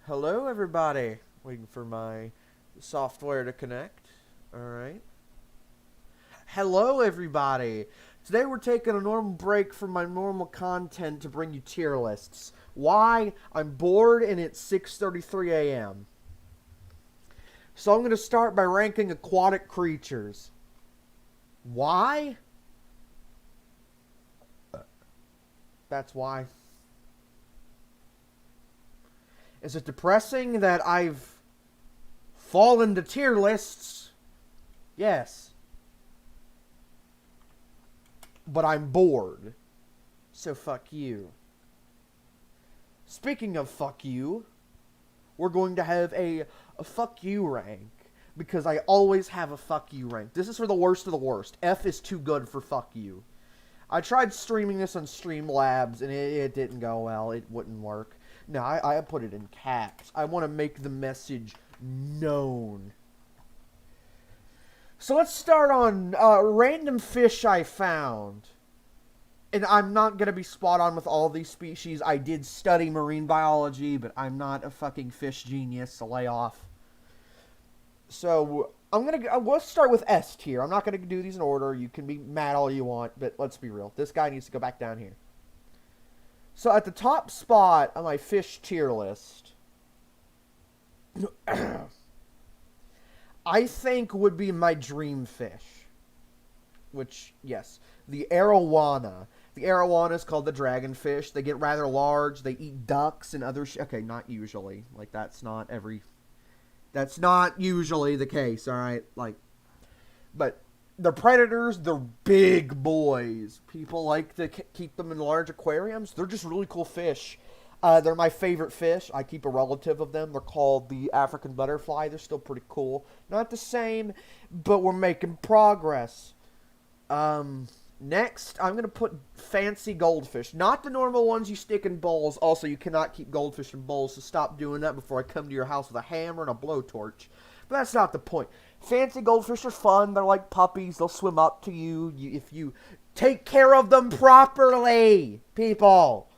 Hello, everybody. Waiting for my software to connect. All right. Hello, everybody. Today we're taking a normal break from my normal content to bring you tier lists. Why? I'm bored and it's 6:33 a.m. So I'm going to start by ranking aquatic creatures. Why? That's why. Is it depressing that I've fallen to tier lists? Yes. But I'm bored. So fuck you. Speaking of fuck you, we're going to have a fuck you rank. Because I always have a fuck you rank. This is for the worst of the worst. F is too good for fuck you. I tried streaming this on Streamlabs and it didn't go well. It wouldn't work. No, I put it in caps. I want to make the message known. So let's start on random fish I found. And I'm not going to be spot on with all these species. I did study marine biology, but I'm not a fucking fish genius, so lay off. So let's start with S tier. I'm not going to do these in order. You can be mad all you want, but let's be real. This guy needs to go back down here. So at the top spot on my fish tier list, I think would be my dream fish. Which, yes, the arowana. The arowana is called the dragonfish. They get rather large. They eat ducks and other okay, not usually. Like, that's not usually the case, alright? Like, but they're predators. They're big boys. People like to keep them in large aquariums. They're just really cool fish. They're my favorite fish. I keep a relative of them. They're called the African butterfly. They're still pretty cool. Not the same, but we're making progress. Next, I'm going to put fancy goldfish. Not the normal ones you stick in bowls. Also, you cannot keep goldfish in bowls, so stop doing that before I come to your house with a hammer and a blowtorch. But that's not the point. Fancy goldfish are fun. They're like puppies. They'll swim up to you if you take care of them properly, people.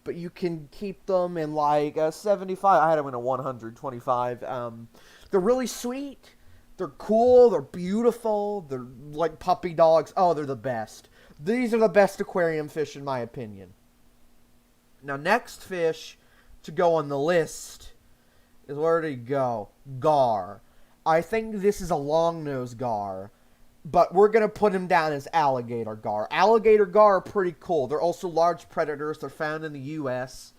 But you can keep them in like a 75. I had them in a 125. They're really sweet. They're cool, they're beautiful, they're like puppy dogs. Oh, they're the best. These are the best aquarium fish in my opinion. Now, next fish to go on the list is, where did he go? Gar. I think this is a long-nosed gar, but we're going to put him down as alligator gar. Alligator gar are pretty cool. They're also large predators. They're found in the U.S.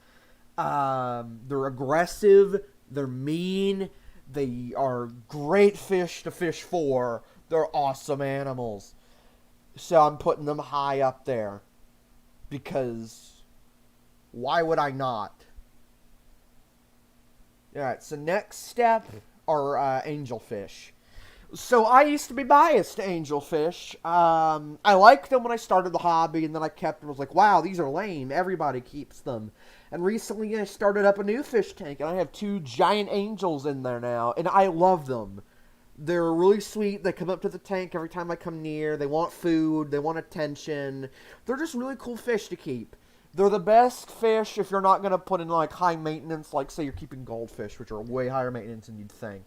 They're aggressive, they're mean. They are great fish to fish for. They're awesome animals. So I'm putting them high up there. Because why would I not? Alright, so next step are angelfish. So I used to be biased to angelfish. I liked them when I started the hobby, and then I kept them. I was like, wow, these are lame. Everybody keeps them. And recently I started up a new fish tank, and I have 2 giant angels in there now, and I love them. They're really sweet. They come up to the tank every time I come near. They want food. They want attention. They're just really cool fish to keep. They're the best fish if you're not going to put in, like, high maintenance, like, say you're keeping goldfish, which are way higher maintenance than you'd think.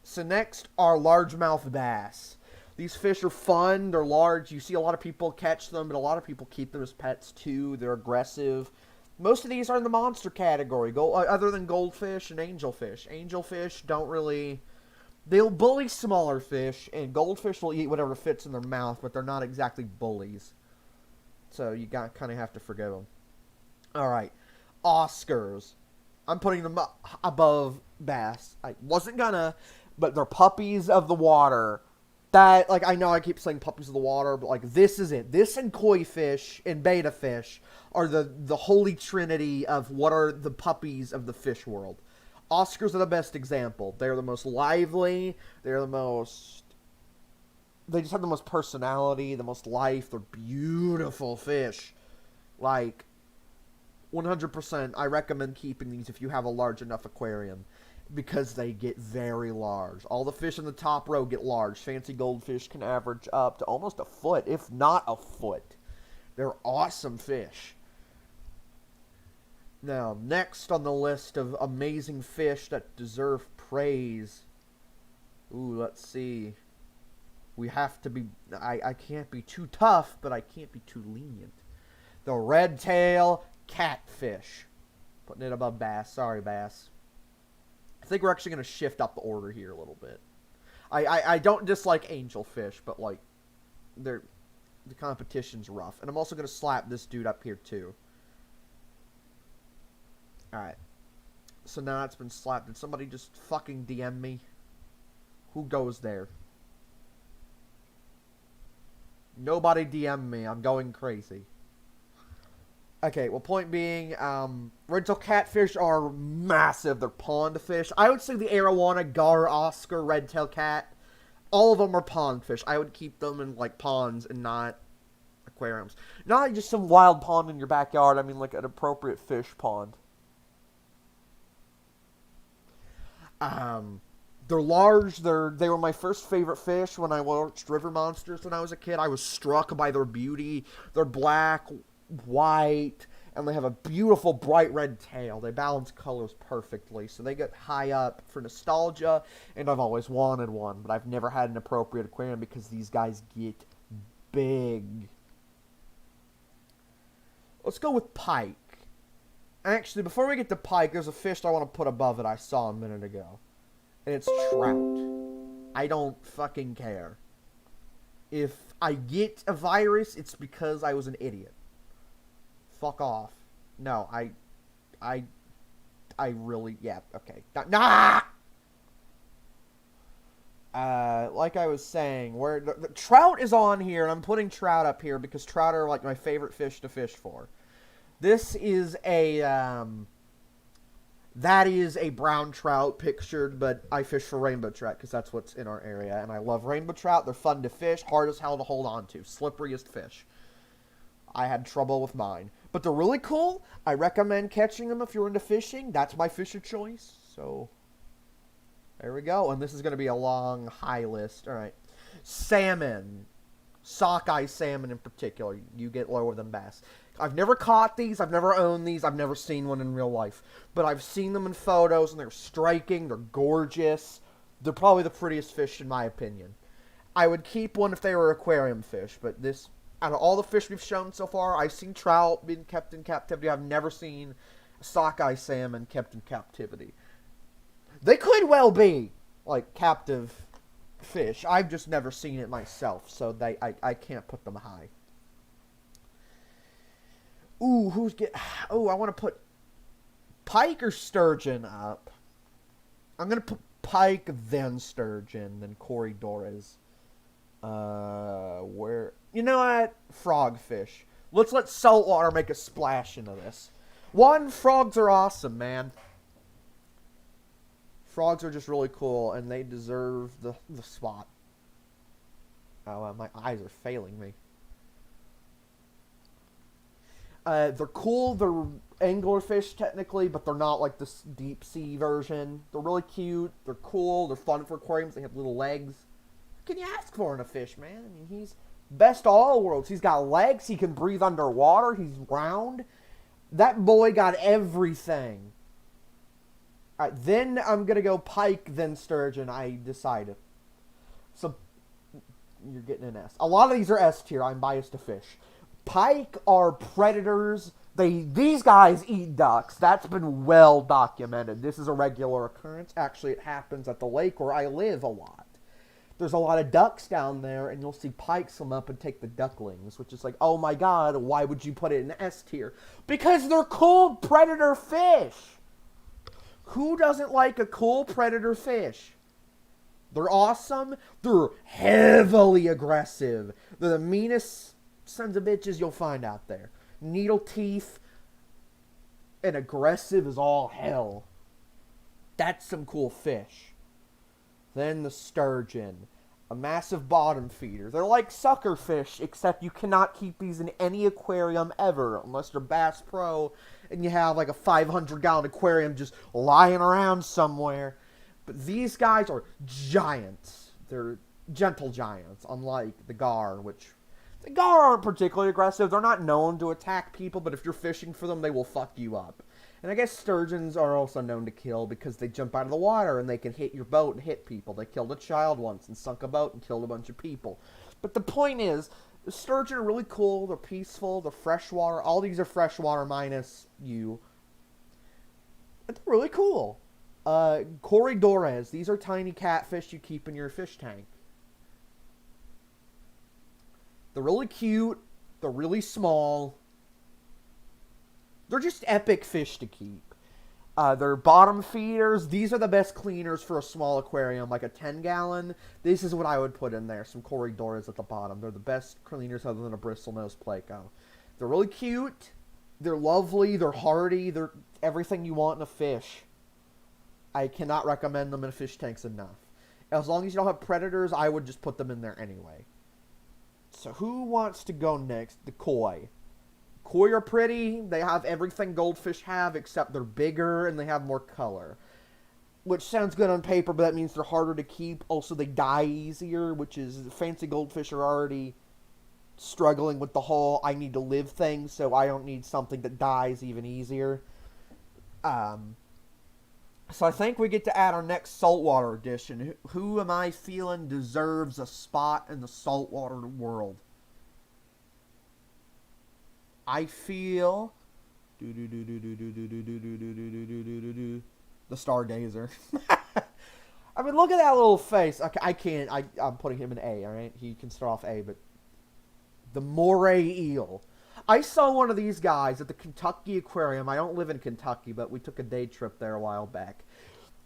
So next are largemouth bass. These fish are fun. They're large. You see a lot of people catch them, but a lot of people keep them as pets, too. They're aggressive. Most of these are in the monster category, other than goldfish and angelfish. Angelfish don't really... They'll bully smaller fish, and goldfish will eat whatever fits in their mouth, but they're not exactly bullies. So you kind of have to forgive them. Alright. Oscars. I'm putting them above bass. I wasn't gonna, but they're puppies of the water. That, like, I know I keep saying puppies of the water, but, like, this is it. This and koi fish and betta fish are the holy trinity of what are the puppies of the fish world. Oscars are the best example. They're the most lively. They just have the most personality, the most life. They're beautiful fish. Like, 100%, I recommend keeping these if you have a large enough aquarium. Because they get very large. All the fish in the top row get large. Fancy goldfish can average up to almost a foot, if not a foot. They're awesome fish. Now, next on the list of amazing fish that deserve praise. Ooh, let's see. We have to be... I can't be too tough, but I can't be too lenient. The red-tail catfish. Putting it above bass. Sorry, bass. I think we're actually going to shift up the order here a little bit. I don't dislike angelfish, but, like, the competition's rough. And I'm also going to slap this dude up here, too. Alright. So now it's been slapped. Did somebody just fucking DM me? Who goes there? Nobody DM me. I'm going crazy. Okay, well, point being, red-tail catfish are massive. They're pond fish. I would say the arowana, gar, oscar, red-tail cat, all of them are pond fish. I would keep them in, like, ponds and not aquariums. Not like just some wild pond in your backyard. I mean, like, an appropriate fish pond. They're large. They were my first favorite fish when I watched River Monsters when I was a kid. I was struck by their beauty. They're black, white, and they have a beautiful bright red tail. They balance colors perfectly, so they get high up for nostalgia, and I've always wanted one, but I've never had an appropriate aquarium because these guys get big. Let's go with pike. Actually, before we get to pike, there's a fish I want to put above it I saw a minute ago. And it's trout. I don't fucking care. If I get a virus, it's because I was an idiot. Fuck off. No, I really, yeah, okay. Nah! Like I was saying, where the trout is on here, and I'm putting trout up here because trout are like my favorite fish to fish for. This is a, that is a brown trout pictured, but I fish for rainbow trout because that's what's in our area. And I love rainbow trout. They're fun to fish, hard as hell to hold on to. Slipperiest fish. I had trouble with mine. But they're really cool. I recommend catching them if you're into fishing. That's my fish of choice. So, there we go. And this is going to be a long, high list. All right. Salmon. Sockeye salmon in particular. You get lower than bass. I've never caught these, I've never owned these, I've never seen one in real life. But I've seen them in photos, and they're striking, they're gorgeous. They're probably the prettiest fish, in my opinion. I would keep one if they were aquarium fish, but this, out of all the fish we've shown so far, I've seen trout being kept in captivity. I've never seen sockeye salmon kept in captivity. They could well be, like, captive fish. I've just never seen it myself, so I can't put them high. Ooh, I want to put pike or sturgeon up. I'm going to put pike, then sturgeon, then corridores. Where... You know what? Frogfish. Let's let saltwater make a splash into this. One, frogs are awesome, man. Frogs are just really cool, and they deserve the spot. Oh, my eyes are failing me. They're cool. They're anglerfish, technically, but they're not like this deep sea version. They're really cute. They're cool. They're fun for aquariums. They have little legs. What can you ask for in a fish, man? I mean, he's best of all worlds. He's got legs. He can breathe underwater. He's round. That boy got everything. All right, then I'm going to go pike, then sturgeon. I decided. So, you're getting an S. A lot of these are S tier. I'm biased to fish. Pike are predators. These guys eat ducks. That's been well documented. This is a regular occurrence. Actually, it happens at the lake where I live a lot. There's a lot of ducks down there, and you'll see pikes come up and take the ducklings, which is like, oh my god, why would you put it in S tier? Because they're cool predator fish. Who doesn't like a cool predator fish? They're awesome. They're heavily aggressive. They're the meanest sons of bitches you'll find out there. Needle teeth and aggressive as all hell. That's some cool fish. Then the sturgeon, a massive bottom feeder. They're like sucker fish, except you cannot keep these in any aquarium ever unless you're Bass Pro and you have like a 500-gallon aquarium just lying around somewhere. But these guys are giants. They're gentle giants, unlike the gar, which The gar aren't particularly aggressive. They're not known to attack people, but if you're fishing for them, they will fuck you up. And I guess sturgeons are also known to kill because they jump out of the water and they can hit your boat and hit people. They killed a child once and sunk a boat and killed a bunch of people. But the point is, the sturgeon are really cool. They're peaceful. They're freshwater. All these are freshwater minus you. But they're really cool. Corridores. These are tiny catfish you keep in your fish tank. They're really cute. They're really small. They're just epic fish to keep. They're bottom feeders. These are the best cleaners for a small aquarium, like a 10-gallon. This is what I would put in there. Some corridores at the bottom. They're the best cleaners other than a bristlenose pleco. They're really cute. They're lovely. They're hardy. They're everything you want in a fish. I cannot recommend them in fish tanks enough. As long as you don't have predators, I would just put them in there anyway. So who wants to go next? The koi. Koi are pretty. They have everything goldfish have, except they're bigger and they have more color. Which sounds good on paper, but that means they're harder to keep. Also, they die easier, which is fancy goldfish are already struggling with the whole I need to live thing, so I don't need something that dies even easier. So I think we get to add our next saltwater edition. Who am I feeling deserves a spot in the saltwater world? I feel the Stargazer. I mean, look at that little face. Okay, I can't. I'm putting him in A. All right, he can start off A, but the moray eel. I saw one of these guys at the Kentucky Aquarium. I don't live in Kentucky, but we took a day trip there a while back.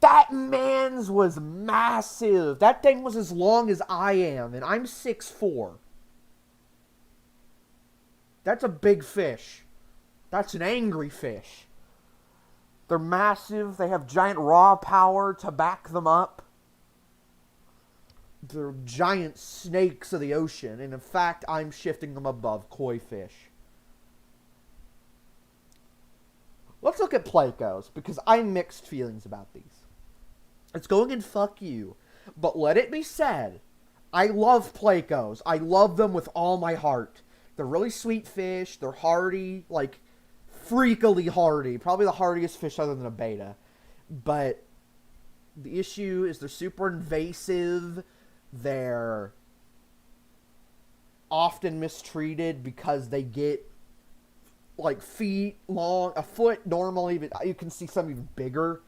That man's was massive. That thing was as long as I am, and I'm 6'4". That's a big fish. That's an angry fish. They're massive. They have giant raw power to back them up. They're giant snakes of the ocean. And in fact, I'm shifting them above koi fish. Let's look at plecos, because I have mixed feelings about these. It's going in fuck you. But let it be said, I love plecos. I love them with all my heart. They're really sweet fish. They're hardy, like freakily hardy. Probably the hardiest fish other than a betta. But the issue is they're super invasive. They're often mistreated because they get like feet long, a foot normally, but you can see some even bigger.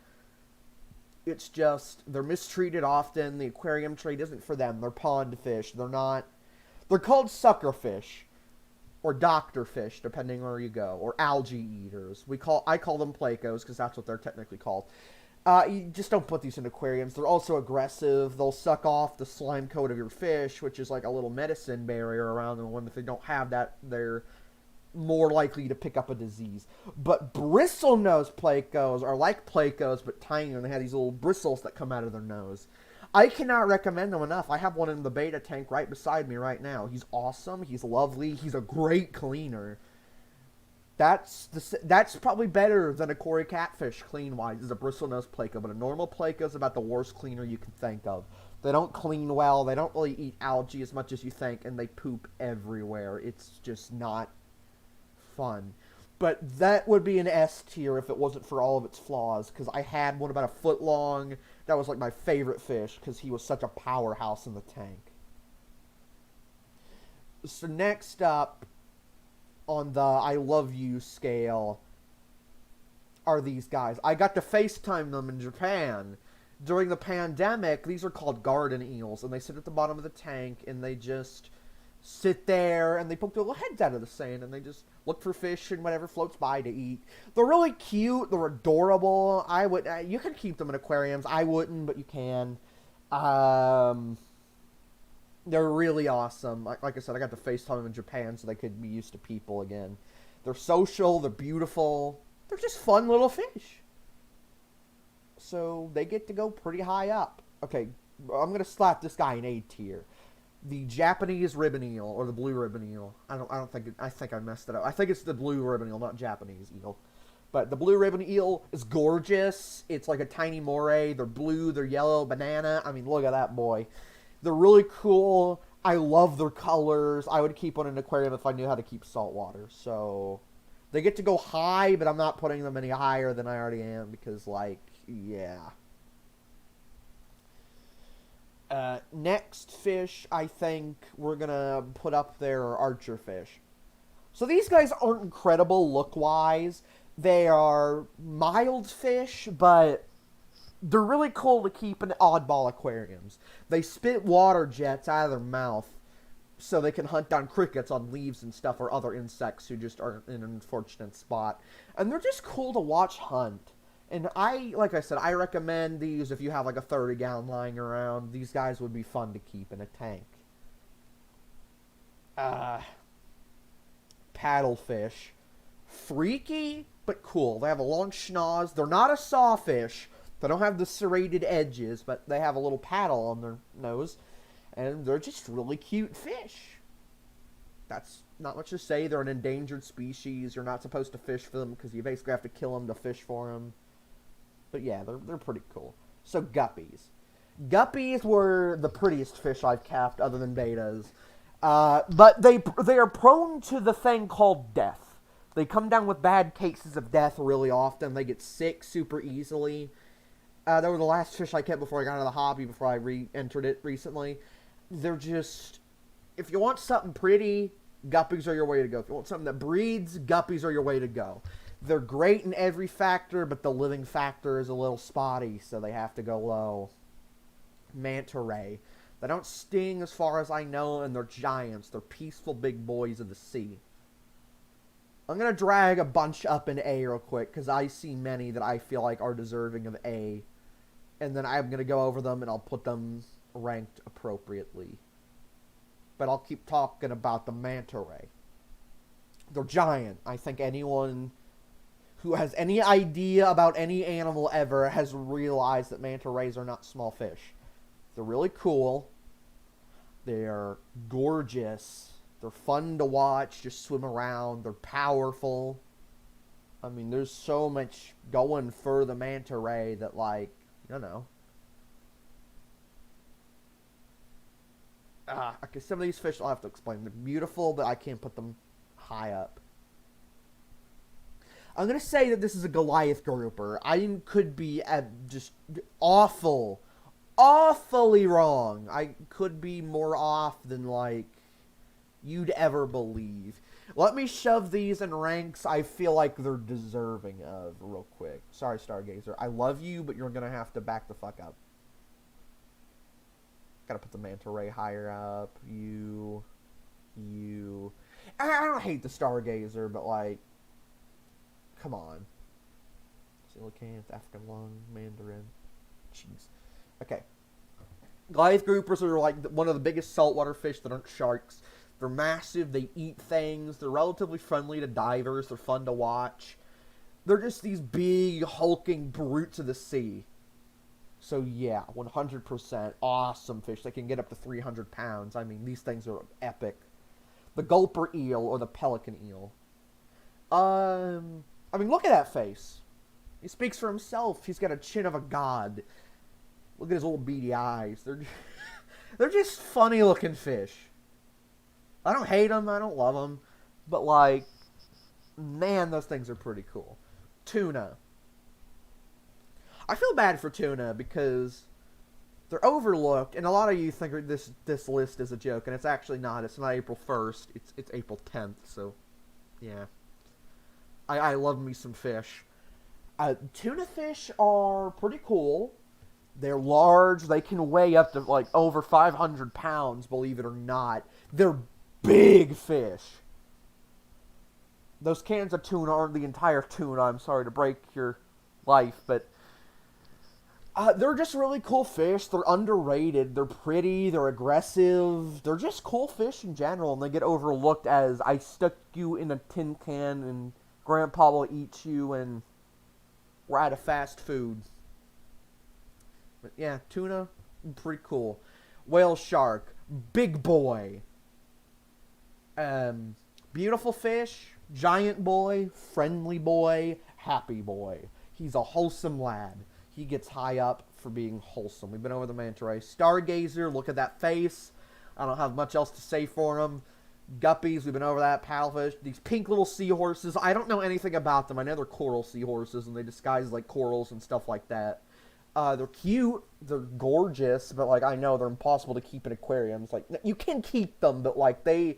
It's just, they're mistreated often. The aquarium trade isn't for them. They're pond fish. They're called sucker fish. Or doctor fish, depending where you go, or algae eaters. I call them plecos because that's what they're technically called. You just don't put these in aquariums. They're also aggressive. They'll suck off the slime coat of your fish, which is like a little medicine barrier around them. When if they don't have that, they're more likely to pick up a disease. But bristlenose plecos are like plecos, but tinier, and they have these little bristles that come out of their nose. I cannot recommend them enough. I have one in the betta tank right beside me right now. He's awesome. He's lovely. He's a great cleaner. That's probably better than a koi catfish clean-wise. Is a bristlenose pleco, but a normal pleco is about the worst cleaner you can think of. They don't clean well. They don't really eat algae as much as you think, and they poop everywhere. It's just not fun. But that would be an S tier if it wasn't for all of its flaws, because I had one about a foot long. That was like my favorite fish, because he was such a powerhouse in the tank. So next up on the I love you scale are these guys. I got to FaceTime them in Japan. During the pandemic, these are called garden eels, and they sit at the bottom of the tank, and they just sit there, and they poke their little heads out of the sand, and they just look for fish and whatever floats by to eat. They're really cute. They're adorable. You can keep them in aquariums. I wouldn't, but you can. They're really awesome. Like I said, I got to FaceTime them in Japan so they could be used to people again. They're social. They're beautiful. They're just fun little fish. So they get to go pretty high up. Okay, I'm going to slap this guy in A tier. The Japanese ribbon eel, or the blue ribbon eel. I think I messed it up. I think it's the blue ribbon eel, not Japanese eel. But the blue ribbon eel is gorgeous. It's like a tiny moray. They're blue, they're yellow, banana. I mean, look at that boy. They're really cool. I love their colors. I would keep one in an aquarium if I knew how to keep salt water. So they get to go high, but I'm not putting them any higher than I already am because, like, yeah. Next fish I think we're going to put up there are archer fish. So these guys aren't incredible look-wise. They are mild fish, but they're really cool to keep in oddball aquariums. They spit water jets out of their mouth so they can hunt down crickets on leaves and stuff or other insects who just are in an unfortunate spot. And they're just cool to watch hunt. And like I said, I recommend these if you have like a 30-gallon lying around. These guys would be fun to keep in a tank. Paddlefish. Freaky, but cool. They have a long schnoz. They're not a sawfish. They don't have the serrated edges, but they have a little paddle on their nose. And they're just really cute fish. That's not much to say. They're an endangered species. You're not supposed to fish for them because you basically have to kill them to fish for them. But yeah, they're pretty cool. So guppies. Guppies were the prettiest fish I've kept other than betas. But they are prone to the thing called death. They come down with bad cases of death really often. They get sick super easily. They were the last fish I kept before I got into the hobby, before I re-entered it recently. They're just... If you want something pretty, guppies are your way to go. If you want something that breeds, guppies are your way to go. They're great in every factor, but the living factor is a little spotty, so they have to go low. Manta ray. They don't sting as far as I know, and they're giants. They're peaceful big boys of the sea. I'm going to drag a bunch up in A real quick, because I see many that I feel like are deserving of A. And then I'm going to go over them, and I'll put them ranked appropriately. But I'll keep talking about the manta ray. They're giant. I think anyone who has any idea about any animal ever has realized that manta rays are not small fish. They're really cool. They're gorgeous. They're fun to watch, just swim around. They're powerful. I mean, there's so much going for the manta ray that, like, you know. Okay, some of these fish I'll have to explain. They're beautiful, but I can't put them high up. I'm going to say that this is a Goliath grouper. I could be just awfully wrong. I could be more off than, like, you'd ever believe. Let me shove these in ranks I feel like they're deserving of real quick. Sorry, Stargazer. I love you, but you're going to have to back the fuck up. Gotta put the manta ray higher up. You. I don't hate the Stargazer, but, like, come on. Coelacanth, African lung, mandarin. Jeez. Okay. Goliath groupers are like one of the biggest saltwater fish that aren't sharks. They're massive. They eat things. They're relatively friendly to divers. They're fun to watch. They're just these big, hulking brutes of the sea. So yeah, 100% awesome fish. They can get up to 300 pounds. I mean, these things are epic. The gulper eel or the pelican eel. I mean, look at that face. He speaks for himself. He's got a chin of a god. Look at his little beady eyes. They're just funny looking fish. I don't hate them. I don't love them. But, like, man, those things are pretty cool. Tuna. I feel bad for tuna because they're overlooked, and a lot of you think this list is a joke, and it's actually not. It's not April 1st. It's April 10th, so, yeah. I love me some fish. Tuna fish are pretty cool. They're large. They can weigh up to, like, over 500 pounds, believe it or not. They're big fish. Those cans of tuna aren't the entire tuna. I'm sorry to break your life, but they're just really cool fish. They're underrated. They're pretty. They're aggressive. They're just cool fish in general, and they get overlooked as I stuck you in a tin can and Grandpa will eat you and we're out of fast food. But yeah, tuna, pretty cool. Whale shark, big boy. Beautiful fish, giant boy, friendly boy, happy boy. He's a wholesome lad. He gets high up for being wholesome. We've been over the manta ray. Stargazer, look at that face. I don't have much else to say for them. Guppies, we've been over that. Paddlefish, these pink little seahorses. I don't know anything about them. I know they're coral seahorses, and they disguise like corals and stuff like that. They're cute, they're gorgeous, but like I know they're impossible to keep in aquariums. Like you can keep them, but like they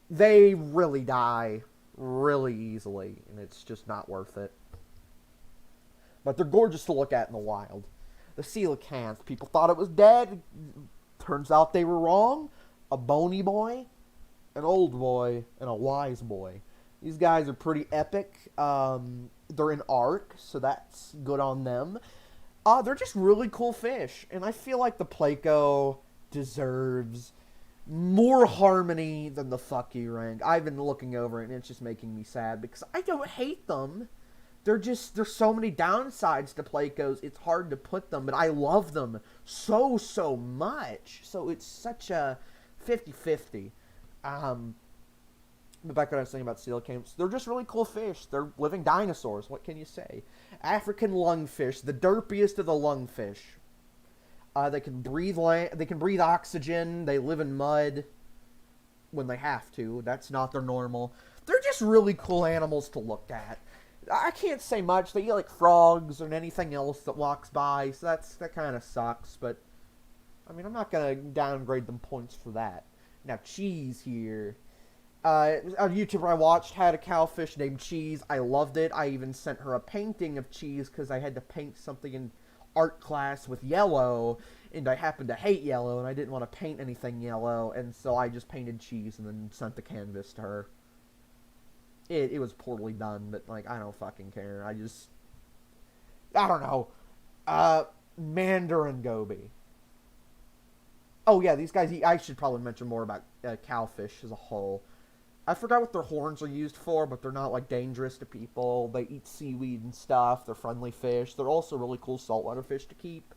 really die really easily, and it's just not worth it. But they're gorgeous to look at in the wild. The coelacanths, people thought it was dead. Turns out they were wrong. A bony boy, an old boy, and a wise boy. These guys are pretty epic. They're in arc, so that's good on them. They're just really cool fish, and I feel like the Placo deserves more harmony than the fuck you rank. I've been looking over it, and it's just making me sad because I don't hate them. There's so many downsides to Placos, it's hard to put them, but I love them so much. So it's such a 50-50. But back to what I was saying about coelacanths, they're just really cool fish. They're living dinosaurs. What can you say? African lungfish, the derpiest of the lungfish. They can breathe They can breathe oxygen. They live in mud when they have to. That's not their normal. They're just really cool animals to look at. I can't say much. They eat like frogs or anything else that walks by, so that kind of sucks. But I mean, I'm not gonna downgrade them points for that. Now, Cheese here. A YouTuber I watched had a cowfish named Cheese. I loved it. I even sent her a painting of Cheese because I had to paint something in art class with yellow, and I happened to hate yellow, and I didn't want to paint anything yellow, and so I just painted Cheese and then sent the canvas to her. It was poorly done, but, like, I don't fucking care. I don't know. Mandarin Goby. Oh, yeah, these guys, I should probably mention more about cowfish as a whole. I forgot what their horns are used for, but they're not, like, dangerous to people. They eat seaweed and stuff. They're friendly fish. They're also really cool saltwater fish to keep.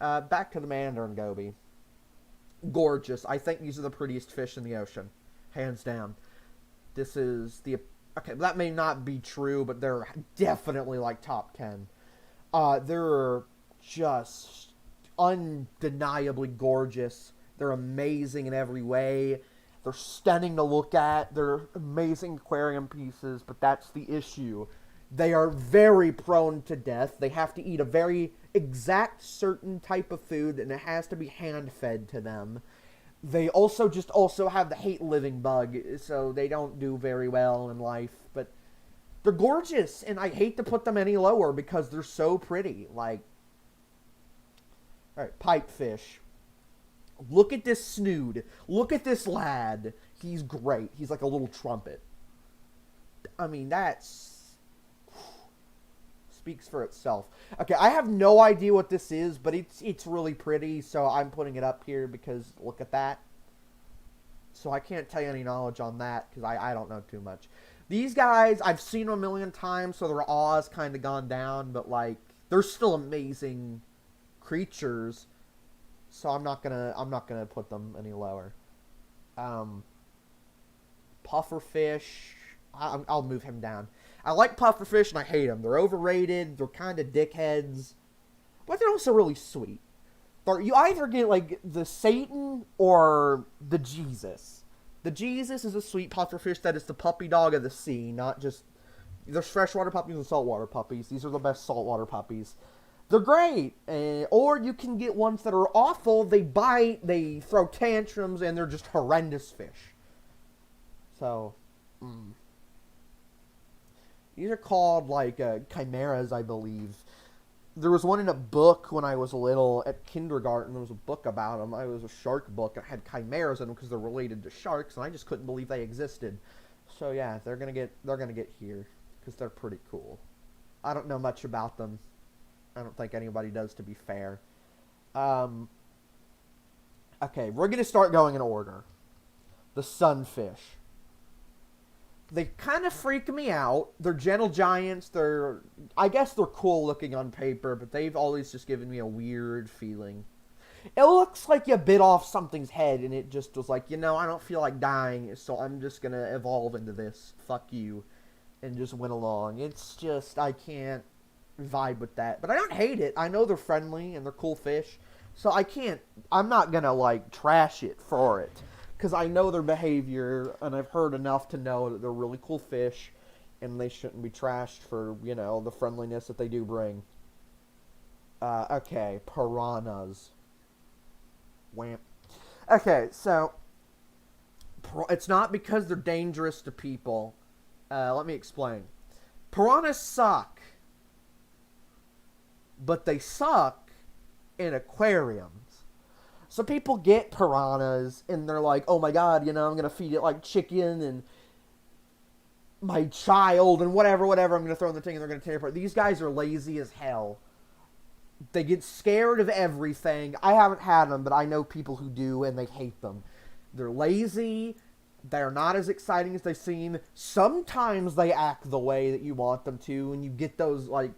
Back to the Mandarin Goby. Gorgeous. I think these are the prettiest fish in the ocean. Hands down. This is the... Okay, that may not be true, but they're definitely, like, top 10. They're just undeniably gorgeous. They're amazing in every way. They're stunning to look at. They're amazing aquarium pieces, but that's the issue. They are very prone to death. They have to eat a very exact certain type of food, and it has to be hand-fed to them. They also have the hate living bug, so they don't do very well in life. But they're gorgeous, and I hate to put them any lower because they're so pretty. Like, all right, pipefish. Look at this snood. Look at this lad. He's great. He's like a little trumpet. I mean, that's... speaks for itself. Okay, I have no idea what this is, but it's really pretty, so I'm putting it up here because look at that. So I can't tell you any knowledge on that because I don't know too much. These guys, I've seen them a million times, so their awe's kind of gone down, but like, they're still amazing creatures. So I'm not gonna put them any lower. Pufferfish, I'll move him down. I like pufferfish and I hate them. They're overrated. They're kind of dickheads, but they're also really sweet. You either get like the Satan or the Jesus. The Jesus is a sweet pufferfish that is the puppy dog of the sea, not just... There's freshwater puppies and saltwater puppies. These are the best saltwater puppies. They're great. Or you can get ones that are awful. They bite, they throw tantrums, and they're just horrendous fish. So, these are called, like, chimeras, I believe. There was one in a book when I was little at kindergarten. There was a book about them. It was a shark book. It had chimeras in them because they're related to sharks, and I just couldn't believe they existed. So, yeah, they're gonna get here because they're pretty cool. I don't know much about them. I don't think anybody does, to be fair. Okay, we're going to start going in order. The sunfish. They kind of freak me out. They're gentle giants. I guess they're cool looking on paper, but they've always just given me a weird feeling. It looks like you bit off something's head, and it just was like, I don't feel like dying, so I'm just going to evolve into this. Fuck you. And just went along. It's just, I can't vibe with that. But I don't hate it. I know they're friendly and they're cool fish. So I'm not gonna, like, trash it for it. Because I know their behavior, and I've heard enough to know that they're really cool fish, and they shouldn't be trashed for, the friendliness that they do bring. Okay, piranhas. Wham. Okay, so, it's not because they're dangerous to people. Let me explain. Piranhas suck. But they suck in aquariums. So people get piranhas, and they're like, oh my god, I'm going to feed it like chicken and my child and whatever, I'm going to throw in the thing and they're going to tear it apart. These guys are lazy as hell. They get scared of everything. I haven't had them, but I know people who do, and they hate them. They're lazy. They're not as exciting as they seem. Sometimes they act the way that you want them to, and you get those, like,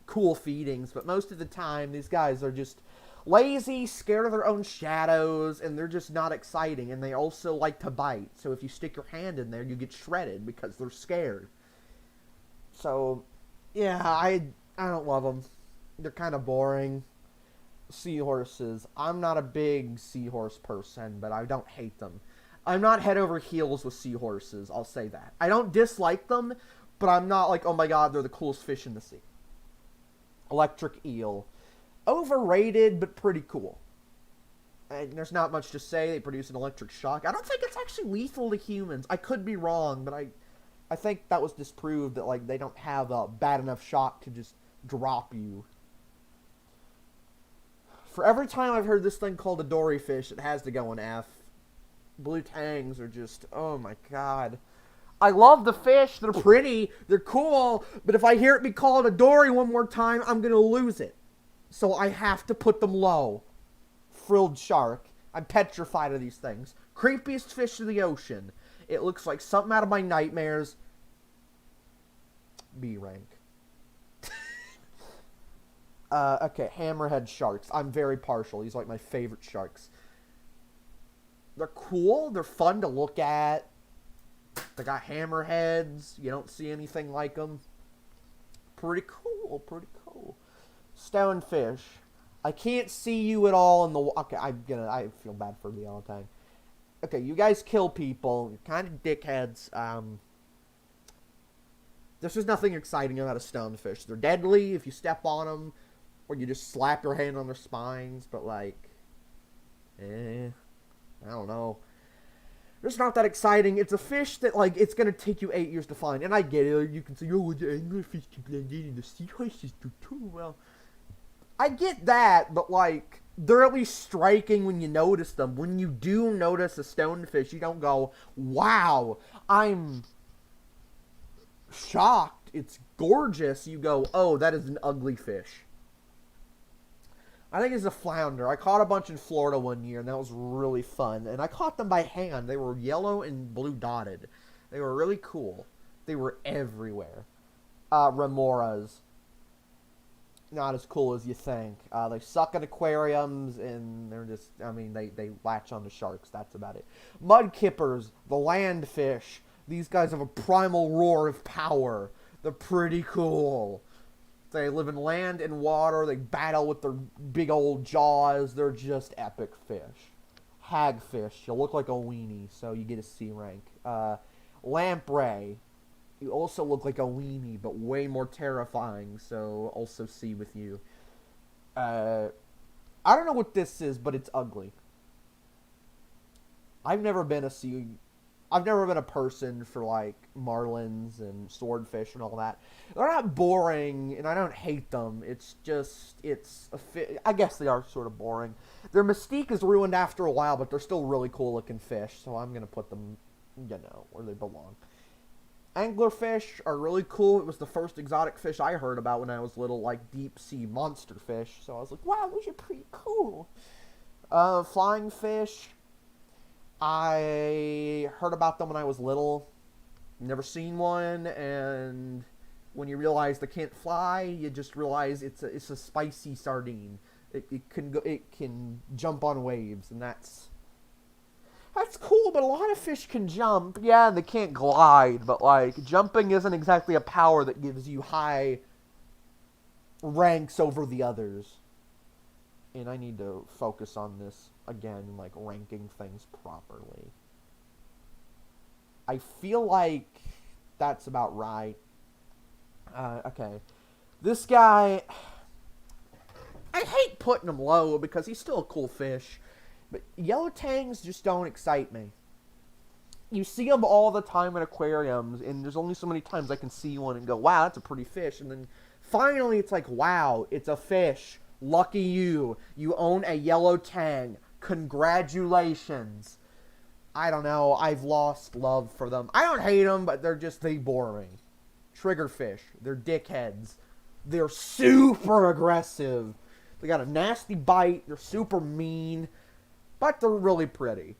cool feedings. But most of the time, these guys are just lazy, scared of their own shadows, and they're just not exciting. And they also like to bite. So if you stick your hand in there, you get shredded because they're scared. So, yeah, I don't love them. They're kind of boring. Seahorses. I'm not a big seahorse person, but I don't hate them. I'm not head over heels with seahorses, I'll say that. I don't dislike them, but I'm not like, oh my god, they're the coolest fish in the sea. Electric eel. Overrated, but pretty cool. And there's not much to say. They produce an electric shock. I don't think it's actually lethal to humans. I could be wrong, but I think that was disproved that, like, they don't have a bad enough shock to just drop you. For every time I've heard this thing called a dory fish, it has to go in F. Blue tangs are just, oh my god. I love the fish, they're pretty, they're cool, but if I hear it be called a dory one more time, I'm gonna lose it. So I have to put them low. Frilled shark. I'm petrified of these things. Creepiest fish of the ocean. It looks like something out of my nightmares. B rank. Okay, hammerhead sharks. I'm very partial. These are like my favorite sharks. They're cool. They're fun to look at. They got hammerheads. You don't see anything like them. Pretty cool. Pretty cool. Stonefish. I can't see you at all in the... Okay, I feel bad for the all the time. Okay, you guys kill people. You're kind of dickheads. There's just nothing exciting about a stonefish. They're deadly if you step on them, or you just slap your hand on their spines, but like... I don't know. It's not that exciting. It's a fish that, like, it's going to take you 8 years to find. And I get it. You can say, oh, the anglerfish can blend in and the seahorses do too. Well, I get that, but, like, they're at least striking when you notice them. When you do notice a stonefish, you don't go, wow, I'm shocked. It's gorgeous. You go, oh, that is an ugly fish. I think it's a flounder. I caught a bunch in Florida one year, and that was really fun. And I caught them by hand. They were yellow and blue dotted. They were really cool. They were everywhere. Remoras. Not as cool as you think. They suck at aquariums, and they're just, I mean, they latch onto sharks. That's about it. Mudkippers, the land fish. These guys have a primal roar of power. They're pretty cool. They live in land and water. They battle with their big old jaws. They're just epic fish. Hagfish. You look like a weenie, so you get a C rank. Lamprey. You also look like a weenie, but way more terrifying, so also C with you. I don't know what this is, but it's ugly. I've never been a person for, like, marlins and swordfish and all that. They're not boring, and I don't hate them. It's just, I guess they are sort of boring. Their mystique is ruined after a while, but they're still really cool-looking fish, so I'm going to put them, where they belong. Anglerfish are really cool. It was the first exotic fish I heard about when I was little, like deep-sea monster fish. So I was like, wow, those are pretty cool. Flying fish. I heard about them when I was little. Never seen one, and when you realize they can't fly, you just realize it's a spicy sardine. It can jump on waves, and that's cool. But a lot of fish can jump. Yeah, they can't glide, but like jumping isn't exactly a power that gives you high ranks over the others. And I need to focus on this again, like ranking things properly. I feel like that's about right. Okay. This guy, I hate putting him low because he's still a cool fish. But yellow tangs just don't excite me. You see them all the time in aquariums, and there's only so many times I can see one and go, wow, that's a pretty fish. And then finally it's like, wow, it's a fish. Lucky you. You own a yellow tang. Congratulations. I don't know. I've lost love for them. I don't hate them, but they're just boring. Triggerfish. They're dickheads. They're super aggressive. They got a nasty bite. They're super mean. But they're really pretty.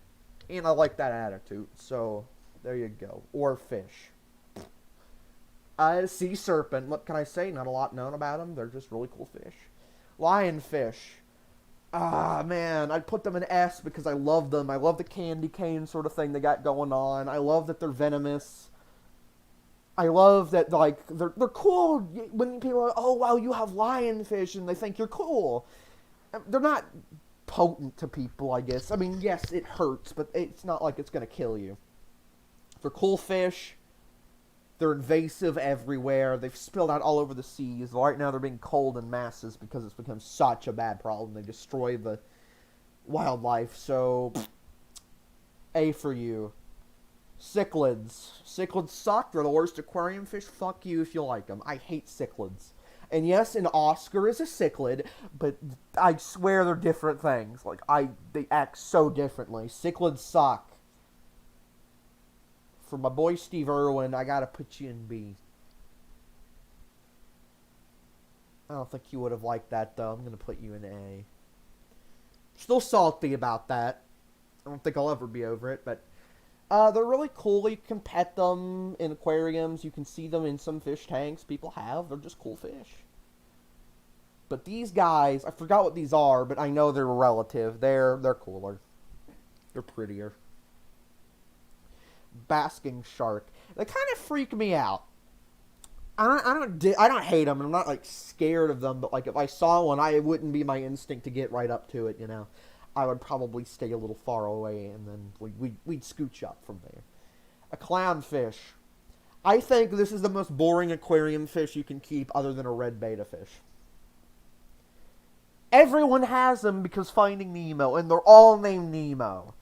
And I like that attitude. So, there you go. Or fish. Sea serpent. What can I say? Not a lot known about them. They're just really cool fish. Lionfish. Ah, man. I'd put them in S because I love them. I love the candy cane sort of thing they got going on. I love that they're venomous. I love that, like, they're cool when people are, oh, wow, you have lionfish, and they think you're cool. They're not potent to people, I guess. I mean, yes, it hurts, but it's not like it's going to kill you. They're cool fish. They're invasive everywhere. They've spilled out all over the seas. Right now they're being culled in masses because it's become such a bad problem. They destroy the wildlife. So, A for you. Cichlids. Cichlids suck. They're the worst aquarium fish. Fuck you if you like them. I hate cichlids. And yes, an Oscar is a cichlid, but I swear they're different things. Like, they act so differently. Cichlids suck. For my boy Steve Irwin, I gotta put you in B. I don't think you would have liked that, though. I'm gonna put you in A. Still salty about that. I don't think I'll ever be over it, but they're really cool. You can pet them in aquariums. You can see them in some fish tanks people have. They're just cool fish. But these guys, I forgot what these are, but I know they're relative. They're cooler. They're prettier. Basking shark. They kind of freak me out. I don't hate them, and I'm not like scared of them. But like if I saw one, it wouldn't be my instinct to get right up to it. You know, I would probably stay a little far away, and then we'd scooch up from there. A clownfish. I think this is the most boring aquarium fish you can keep, other than a red betta fish. Everyone has them because Finding Nemo, and they're all named Nemo.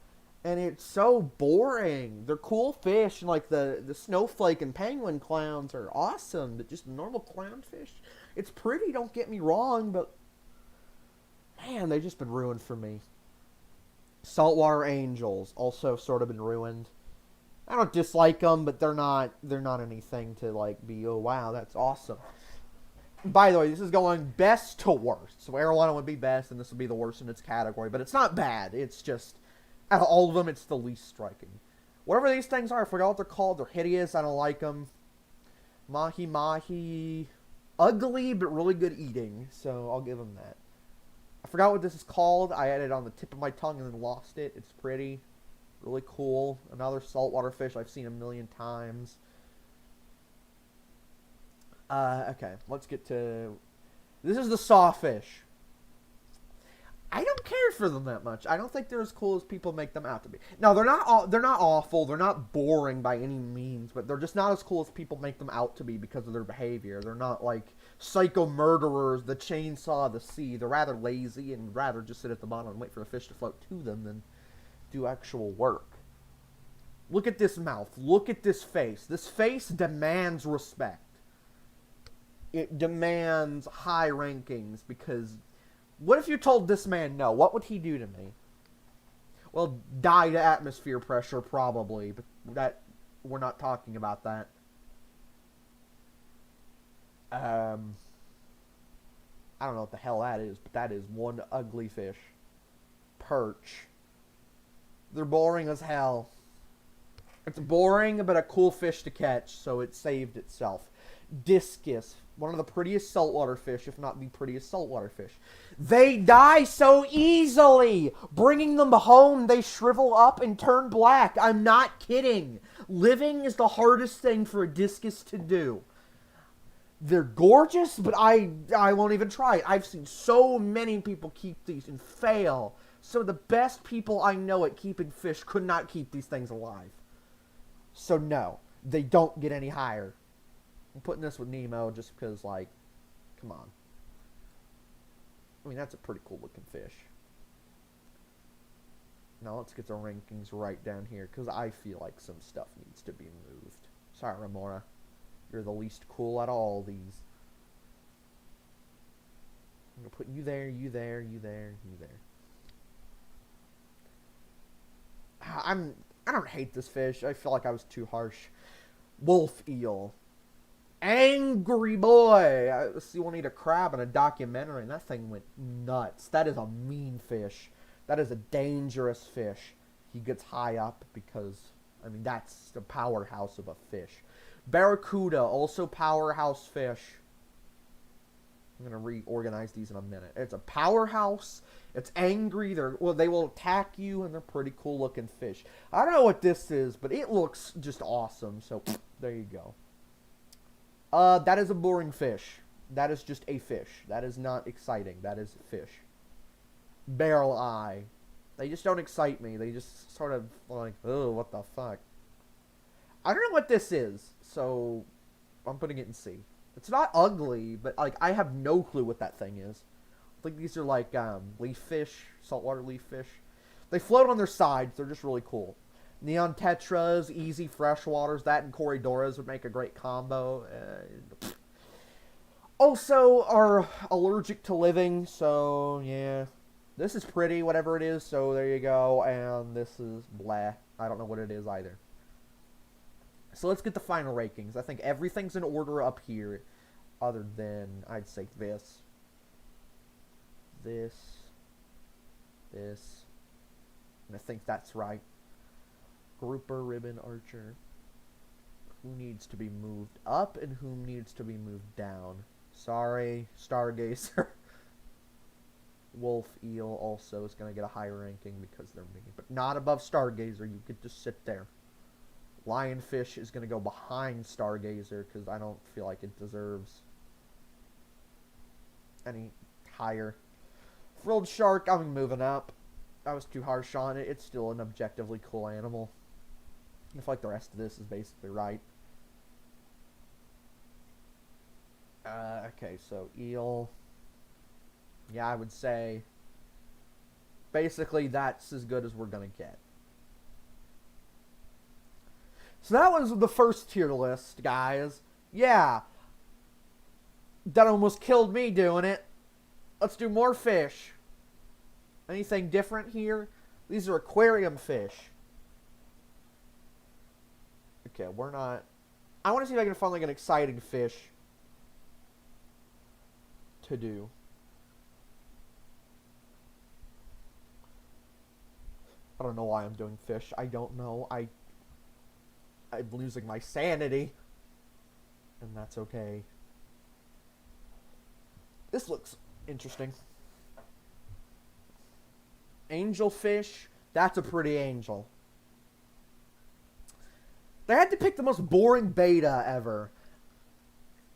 And it's so boring. They're cool fish, and like the snowflake and penguin clowns are awesome, but just normal clownfish, it's pretty, don't get me wrong, but man, they've just been ruined for me. Saltwater angels, also sort of been ruined. I don't dislike them, but they're not anything to like be, oh wow, that's awesome. By the way, this is going best to worst. So Arowana would be best, and this would be the worst in its category, but it's not bad. It's just, out of all of them, it's the least striking. Whatever these things are, I forgot what they're called. They're hideous. I don't like them. Mahi. Ugly, but really good eating. So I'll give them that. I forgot what this is called. I had it on the tip of my tongue and then lost it. It's pretty. Really cool. Another saltwater fish I've seen a million times. Okay. Let's get to... This is the sawfish. I don't care for them that much. I don't think they're as cool as people make them out to be. No, they're not awful. They're not boring by any means, but they're just not as cool as people make them out to be because of their behavior. They're not like psycho murderers, the chainsaw of the sea. They're rather lazy and rather just sit at the bottom and wait for a fish to float to them than do actual work. Look at this mouth. Look at this face. This face demands respect. It demands high rankings because... What if you told this man no? What would he do to me? Well, die to atmosphere pressure, probably. But we're not talking about that. I don't know what the hell that is, but that is one ugly fish. Perch. They're boring as hell. It's boring, but a cool fish to catch, so it saved itself. Discus. One of the prettiest saltwater fish, if not the prettiest saltwater fish. They die so easily! Bringing them home, they shrivel up and turn black. I'm not kidding. Living is the hardest thing for a discus to do. They're gorgeous, but I won't even try it. I've seen so many people keep these and fail. Some of the best people I know at keeping fish could not keep these things alive. So no, they don't get any higher. I'm putting this with Nemo just because, like, come on. I mean, that's a pretty cool looking fish. Now let's get the rankings right down here because I feel like some stuff needs to be moved. Sorry, Remora. You're the least cool out of all these. I'm going to put you there, you there, you there, you there. I don't hate this fish. I feel like I was too harsh. Wolf eel. Angry boy. You want to eat a crab in a documentary, and that thing went nuts. That is a mean fish. That is a dangerous fish. He gets high up because, I mean, that's the powerhouse of a fish. Barracuda, also powerhouse fish. I'm going to reorganize these in a minute. It's a powerhouse. It's angry. They will attack you, and they're pretty cool looking fish. I don't know what this is, but it looks just awesome. So, there you go. That is a boring fish. That is just a fish. That is not exciting. That is fish. Barrel eye. They just don't excite me. They just sort of like, oh, what the fuck. I don't know what this is, so I'm putting it in C. It's not ugly, but like I have no clue what that thing is. I think these are like leaf fish, saltwater leaf fish. They float on their sides. They're just really cool. Neon tetras, easy freshwaters. That and corridoras would make a great combo. Also, are allergic to living, so yeah. This is pretty, whatever it is, so there you go. And this is blah. I don't know what it is either. So let's get the final rankings. I think everything's in order up here, other than, I'd say, this. And I think that's right. Grouper, ribbon, archer. Who needs to be moved up and whom needs to be moved down? Sorry, stargazer. Wolf eel also is going to get a higher ranking because they're mean. But not above stargazer. You could just sit there. Lionfish is going to go behind stargazer because I don't feel like it deserves any higher. Frilled shark, I'm moving up. I was too harsh on it. It's still an objectively cool animal. I feel like the rest of this is basically right. Okay, so eel. Yeah, I would say basically that's as good as we're going to get. So that was the first tier list, guys. Yeah. That almost killed me doing it. Let's do more fish. Anything different here? These are aquarium fish. Okay, we're not... I want to see if I can find like an exciting fish to do. I don't know why I'm doing fish. I don't know. I'm losing my sanity. And that's okay. This looks interesting. Angelfish. That's a pretty angel. They had to pick the most boring beta ever.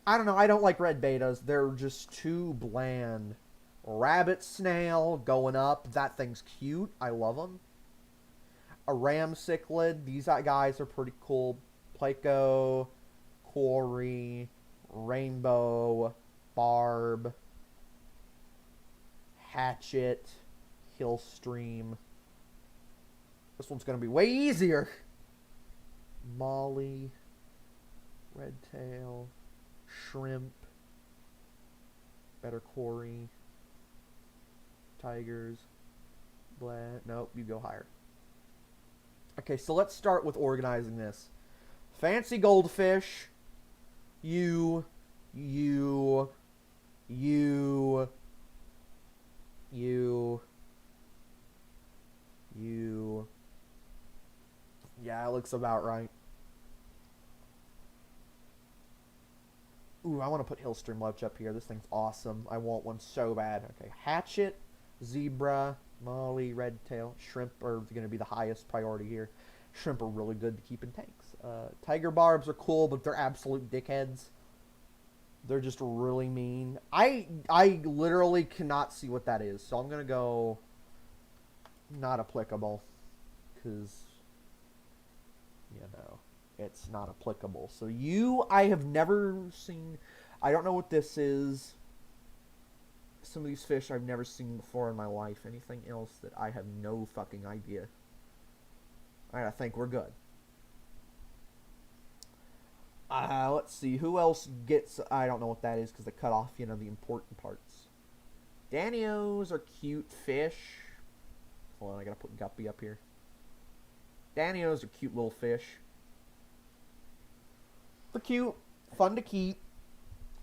I don't know. I don't like red betas. They're just too bland. Rabbit snail going up. That thing's cute. I love them. A ram cichlid. These guys are pretty cool. Pleco, Quarry, Rainbow, Barb, Hatchet, Hillstream. This one's going to be way easier. Molly, Redtail, Shrimp, Better Quarry, Tigers, blah. Nope, you go higher. Okay, so let's start with organizing this. Fancy goldfish. You. Yeah, it looks about right. Ooh, I want to put Hillstream Lurch up here. This thing's awesome. I want one so bad. Okay, Hatchet, Zebra, Molly, Redtail, Shrimp are going to be the highest priority here. Shrimp are really good to keep in tanks. Tiger barbs are cool, but they're absolute dickheads. They're just really mean. I literally cannot see what that is, so I'm gonna go not applicable, because it's not applicable. So I have never seen. I don't know what this is. Some of these fish I've never seen before in my life. Anything else that I have no fucking idea. Alright, I think we're good. Let's see. Who else gets... I don't know what that is because they cut off, the important parts. Danios are cute fish. Hold on, I gotta put Guppy up here. Danios are cute little fish. They're cute. Fun to keep.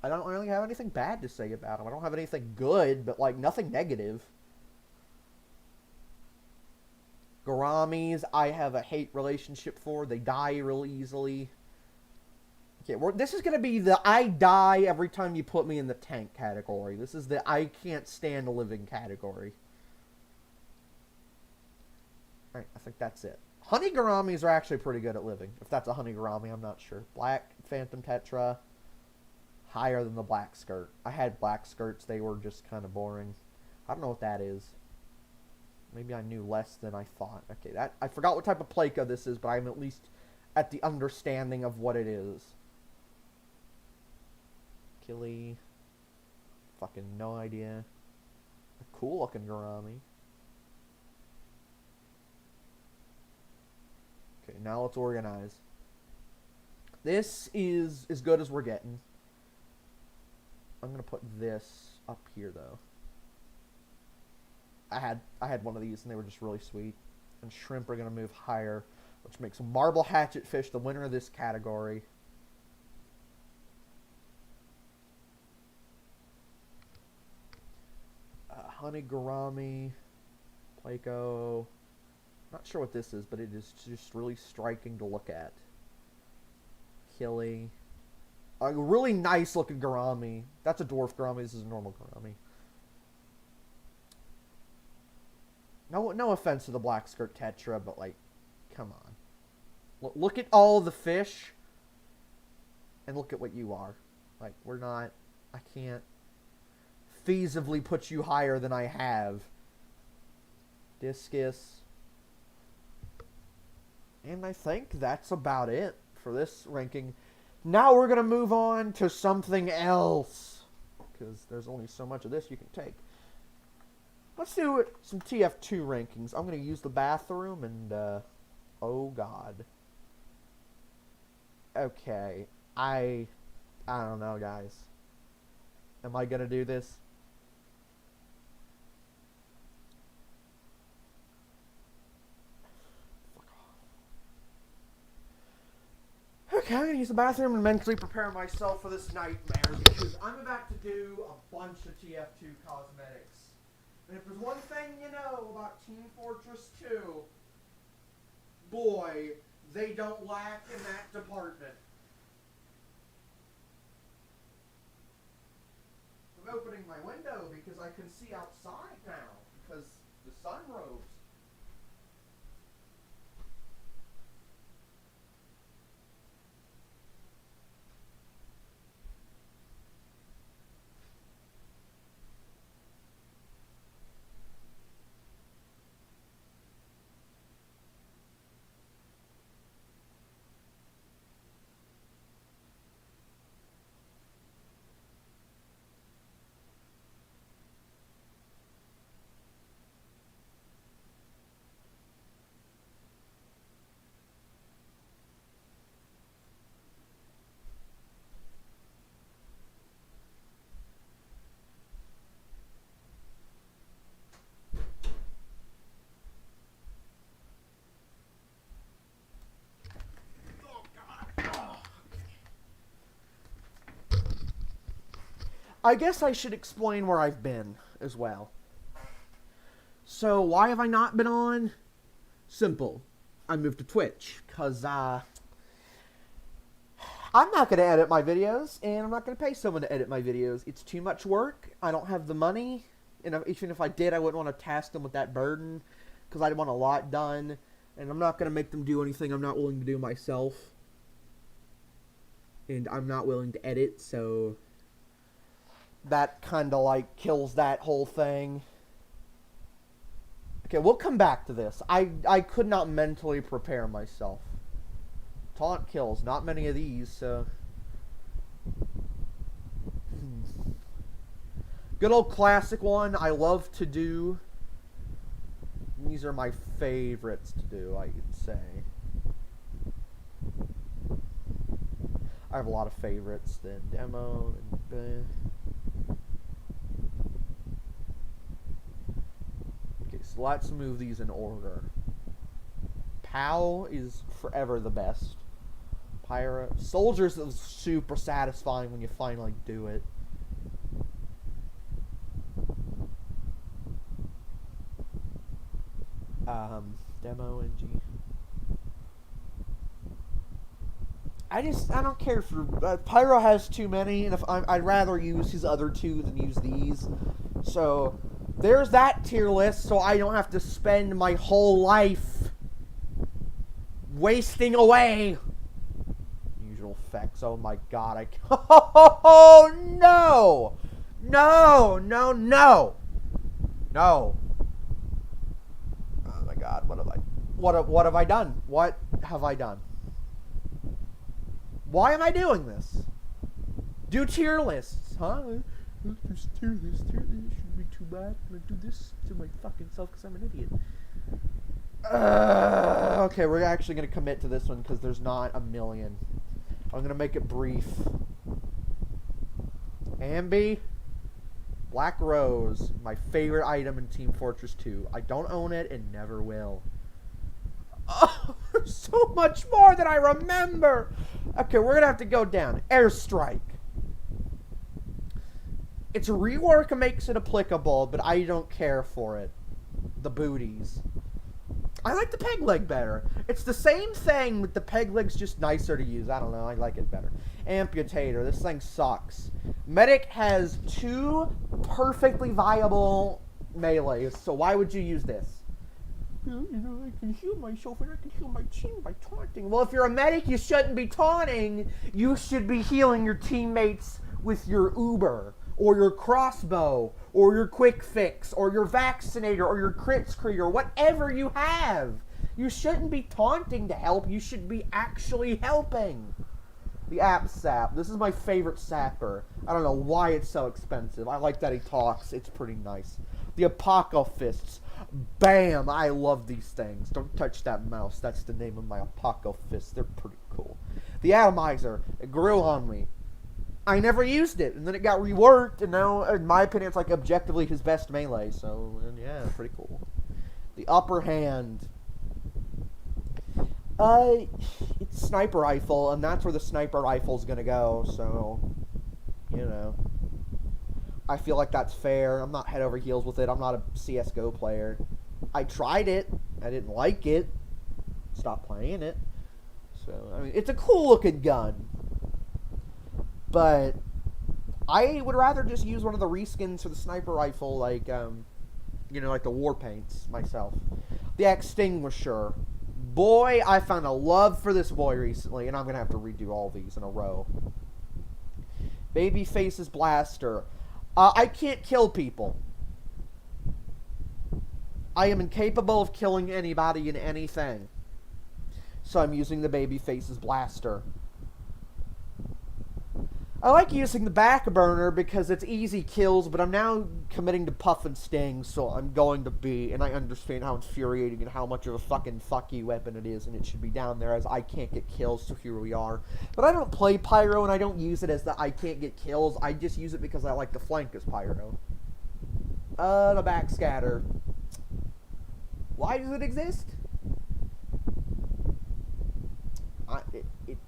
I don't really have anything bad to say about them. I don't have anything good, but, nothing negative. Gouramis, I have a hate relationship for. They die really easily. Okay, this is going to be the I die every time you put me in the tank category. This is the I can't stand a living category. Alright, I think that's it. Honey gouramis are actually pretty good at living. If that's a honey gourami, I'm not sure. Black phantom tetra, higher than the black skirt. I had black skirts. They were just kind of boring. I don't know what that is. Maybe I knew less than I thought. Okay, I forgot what type of placa this is, but I'm at least at the understanding of what it is. Killy. Fucking no idea. A cool looking gourami. Okay, now let's organize. This is as good as we're getting. I'm gonna put this up here though. I had one of these and they were just really sweet. And shrimp are gonna move higher, which makes marble hatchet fish the winner of this category. Honey gourami, Placo. Not sure what this is, but it is just really striking to look at. Killy. A really nice looking gourami. That's a dwarf gourami. This is a normal gourami. No offense to the black skirt tetra, but come on. Look at all the fish, and look at what you are. We're not. I can't feasibly put you higher than I have. Discus. And I think that's about it for this ranking. Now we're going to move on to something else, because there's only so much of this you can take. Let's do some TF2 rankings. I'm going to use the bathroom, and, oh god. Okay, I don't know, guys. Am I going to do this? Okay, I'm going to use the bathroom and mentally prepare myself for this nightmare, because I'm about to do a bunch of TF2 cosmetics. And if there's one thing you know about Team Fortress 2, boy, they don't lack in that department. I'm opening my window because I can see outside now, because the sun rose. I guess I should explain where I've been as well. So, why have I not been on? Simple. I moved to Twitch, because, I'm not going to edit my videos, and I'm not going to pay someone to edit my videos. It's too much work. I don't have the money, and even if I did, I wouldn't want to task them with that burden, because I'd want a lot done, and I'm not going to make them do anything I'm not willing to do myself. And I'm not willing to edit, so that kind of like kills that whole thing. Okay, we'll come back to this. I could not mentally prepare myself. Taunt kills, not many of these, so... Good old classic one I love to do. These are my favorites to do, I could say. I have a lot of favorites. Then demo and okay, so let's move these in order. POW is forever the best. Pyro Soldiers is super satisfying when you finally do it. Demo NG. I don't care for Pyro has too many, and I'd rather use his other two than use these. So there's that tier list, so I don't have to spend my whole life wasting away. Usual effects. Oh my god! Oh no! No! No! No! No! Oh my god! What have I? What have I done? What have I done? Why am I doing this? Do tier lists, huh? There's tier lists. Tier lists shouldn't be too bad. I'm gonna do this to my fucking self because I'm an idiot. Okay, we're actually gonna commit to this one because there's not a million. I'm gonna make it brief. Ambi, Black Rose, my favorite item in Team Fortress 2. I don't own it and never will. Oh, so much more than I remember. Okay, we're gonna have to go down. Airstrike. It's a rework that makes it applicable, but I don't care for it. The booties. I like the peg leg better. It's the same thing, but the peg leg's just nicer to use. I don't know. I like it better. Amputator. This thing sucks. Medic has 2 perfectly viable melees, so why would you use this? You know, I can heal myself and I can heal my team by taunting. Well, if you're a medic, you shouldn't be taunting. You should be healing your teammates with your Uber, or your crossbow, or your quick fix, or your vaccinator, or your crit scree, or whatever you have. You shouldn't be taunting to help. You should be actually helping. The app sap. This is my favorite sapper. I don't know why it's so expensive. I like that he talks. It's pretty nice. The Apoco Fists. Bam! I love these things. Don't touch that mouse. That's the name of my Apoco Fists. They're pretty cool. The Atomizer. It grew on me. I never used it, and then it got reworked, and now, in my opinion, it's like objectively his best melee. So, yeah, pretty cool. The Upper Hand. It's sniper rifle, and that's where the sniper rifle's gonna go. So, you know. I feel like that's fair. I'm not head over heels with it. I'm not a CSGO player. I tried it. I didn't like it. Stopped playing it. So, I mean, it's a cool looking gun. But I would rather just use one of the reskins for the sniper rifle, like, you know, like the war paints myself. The Extinguisher. Boy, I found a love for this boy recently, and I'm going to have to redo all these in a row. Babyface's Blaster. I can't kill people. I am incapable of killing anybody in anything. So I'm using the Babyface's Blaster. I like using the back burner because it's easy kills, but I'm now committing to puff and sting, so I'm going to be, and I understand how infuriating and how much of a fucking fuck you weapon it is, and it should be down there as I can't get kills, so here we are. But I don't play Pyro, and I don't use it as the I can't get kills, I just use it because I like to flank as Pyro. The Backscatter. Why does it exist?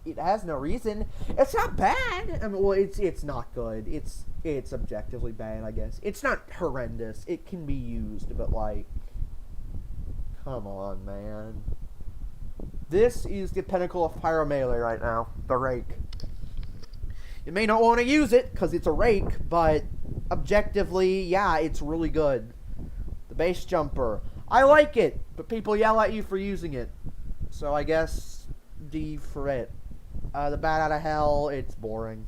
It has no reason. It's not bad. I mean, well, it's not good. It's objectively bad, I guess. It's not horrendous. It can be used, but like, come on, man. This is the pinnacle of Pyro Melee right now. The Rake. You may not want to use it because it's a Rake, but objectively, yeah, it's really good. The Base Jumper. I like it, but people yell at you for using it. So I guess D for it. The Bat Out of Hell, it's boring.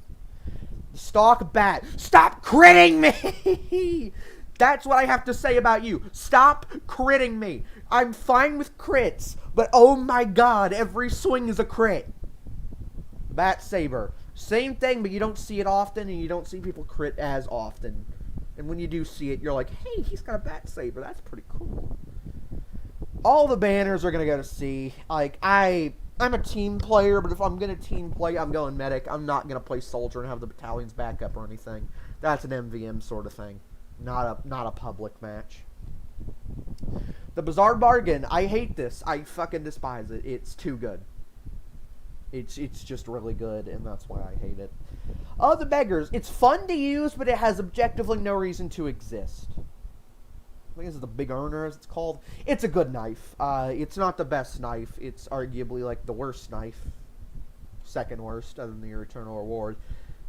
Stock bat. Stop critting me! That's what I have to say about you. Stop critting me. I'm fine with crits, but oh my god, every swing is a crit. Bat saber. Same thing, but you don't see it often, and you don't see people crit as often. And when you do see it, you're like, hey, he's got a bat saber. That's pretty cool. All the banners are going to go to C. Like, I'm a team player, but if I'm going to team play, I'm going medic. I'm not going to play soldier and have the battalions back up or anything. That's an MVM sort of thing. Not a public match. The Bizarre Bargain. I hate this. I fucking despise it. It's too good. It's just really good, and that's why I hate it. Oh, the Beggars. It's fun to use, but it has objectively no reason to exist. I think this is the Big Earner, as it's called. It's a good knife. It's not the best knife. It's arguably, like, the worst knife. Second worst, other than the Eternal Reward.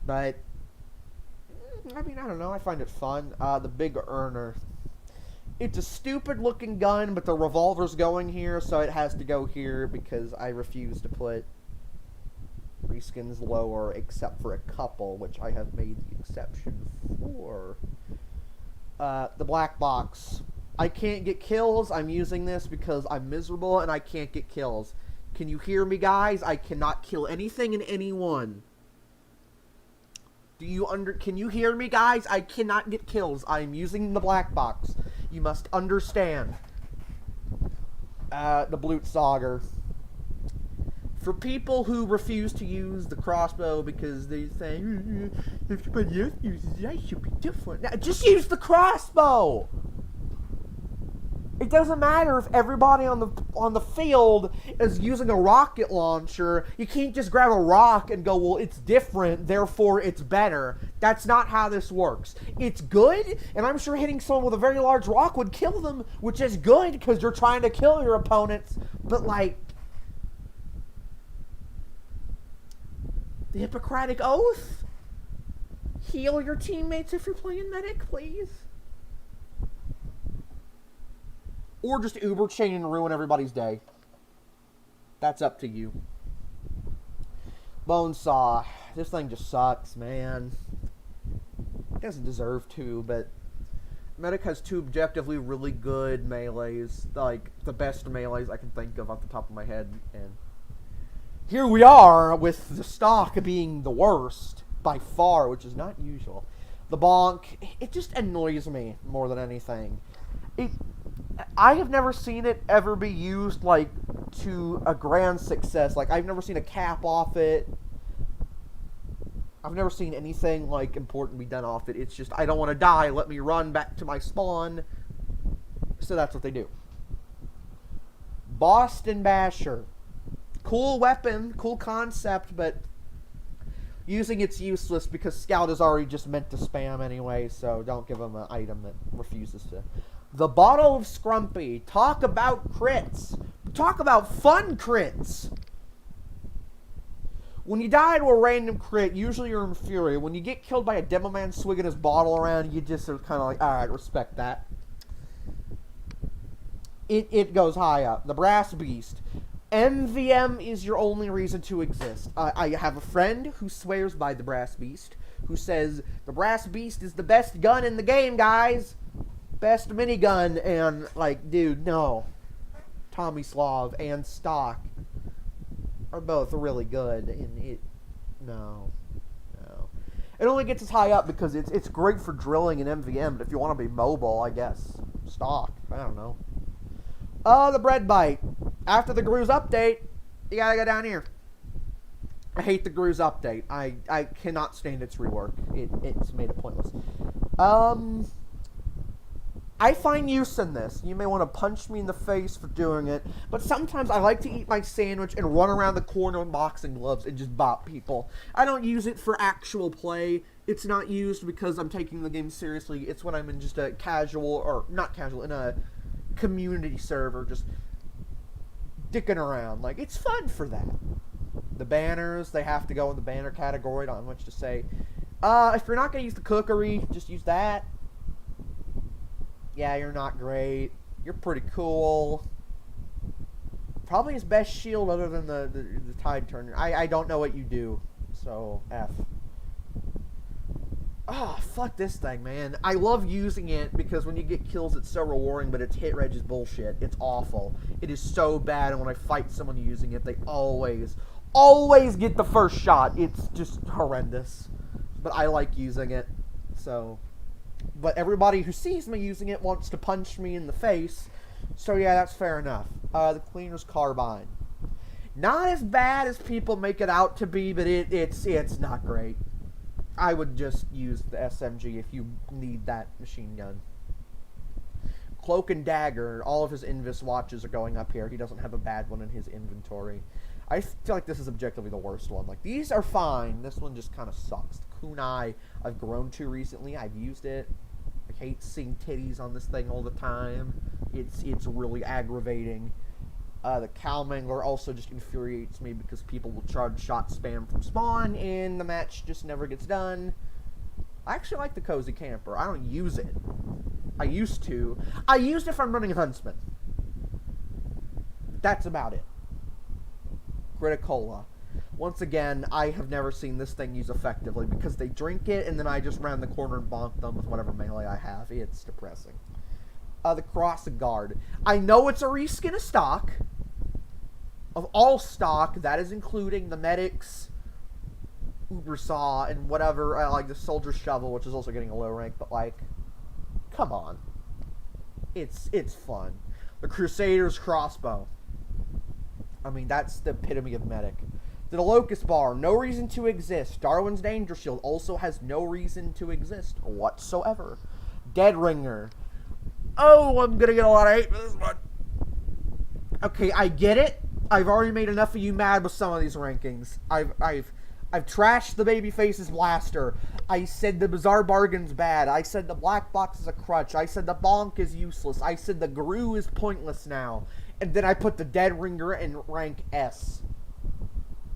But, I mean, I don't know. I find it fun. The Big Earner. It's a stupid-looking gun, but the revolver's going here, so it has to go here because I refuse to put reskins lower, except for a couple, which I have made the exception for. The black box. I can't get kills. I'm using this because I'm miserable and I can't get kills. Can you hear me, guys? I cannot kill anything and anyone. Can you hear me, guys? I cannot get kills. I'm using the black box. You must understand. The Blutsauger. For people who refuse to use the crossbow because they say, if somebody else uses it, I should be different. Now, just use the crossbow! It doesn't matter if everybody on the field is using a rocket launcher. You can't just grab a rock and go, well, it's different, therefore it's better. That's not how this works. It's good, and I'm sure hitting someone with a very large rock would kill them, which is good because you're trying to kill your opponents. But, like, the Hippocratic Oath? Heal your teammates if you're playing medic, please. Or just Uber chain and ruin everybody's day. That's up to you. Bonesaw. This thing just sucks, man. It doesn't deserve to, but medic has two objectively really good melees. Like, the best melees I can think of off the top of my head. And here we are with the stock being the worst by far, which is not usual. The bonk, it just annoys me more than anything. I have never seen it ever be used, like, to a grand success. Like, I've never seen a cap off it. I've never seen anything, like, important be done off it. It's just, I don't want to die, let me run back to my spawn. So that's what they do. Boston Basher. Cool weapon, cool concept, but using it's useless because Scout is already just meant to spam anyway, so don't give him an item that refuses to. The Bottle of Scrumpy. Talk about crits. Talk about fun crits. When you die to a random crit, usually you're infuriated. When you get killed by a demo man swigging his bottle around, you just are kind of like, alright, respect that. It goes high up. The Brass Beast. MVM is your only reason to exist. I have a friend who swears by the Brass Beast, who says, the Brass Beast is the best gun in the game, guys. Best minigun, and, like, dude, no. Tommy Slav and Stock are both really good, and no. It only gets as high up because it's great for drilling in MVM, but if you want to be mobile, I guess, Stock, I don't know. The Bread Bite. After the Gru's update, you gotta go down here. I hate the Gru's update. I cannot stand its rework. It's made it pointless. I find use in this. You may want to punch me in the face for doing it, but sometimes I like to eat my sandwich and run around the corner with boxing gloves and just bop people. I don't use it for actual play. It's not used because I'm taking the game seriously. It's when I'm in just a casual, or not casual, in a community server, just dicking around. Like, it's fun for that. The banners, they have to go in the banner category. Don't have much to say. If you're not going to use the cookery, just use that. Yeah, you're not great. You're pretty cool. Probably his best shield other than the Tide Turner. I don't know what you do, so F. Oh, fuck this thing, man. I love using it because when you get kills, it's so rewarding, but its hit reg is bullshit. It's awful. It is so bad, and when I fight someone using it, they always get the first shot. It's just horrendous. But I like using it, so... But everybody who sees me using it wants to punch me in the face, so yeah, that's fair enough. The Cleaner's Carbine. Not as bad as people make it out to be, but it's not great. I would just use the SMG if you need that machine gun. Cloak and Dagger. All of his Invis watches are going up here. He doesn't have a bad one in his inventory. I feel like this is objectively the worst one. Like, these are fine. This one just kind of sucks. The Kunai, I've grown to recently. I've used it. I hate seeing titties on this thing all the time. It's really aggravating. The Cowmangler also just infuriates me because people will charge shot spam from spawn and the match just never gets done. I actually like the Cozy Camper. I don't use it. I used to. I used it if I'm running Huntsman. That's about it. Criticola. Once again, I have never seen this thing used effectively because they drink it and then I just round the corner and bonk them with whatever melee I have. It's depressing. The Cross Guard. I know it's a reskin of stock. Of all stock, that is including the Medics, Uber Saw, and whatever, like the Soldier Shovel, which is also getting a low rank, but like, come on. It's fun. The Crusader's Crossbow. I mean, that's the epitome of medic. The Locust Bar, no reason to exist. Darwin's Danger Shield also has no reason to exist whatsoever. Dead Ringer. Oh, I'm gonna get a lot of hate for this one. Okay, I get it. I've already made enough of you mad with some of these rankings. I've trashed the Babyface's Blaster. I said the Bizarre Bargain's bad. I said the Black Box is a crutch. I said the Bonk is useless. I said the Gru is pointless now. And then I put the Dead Ringer in rank S.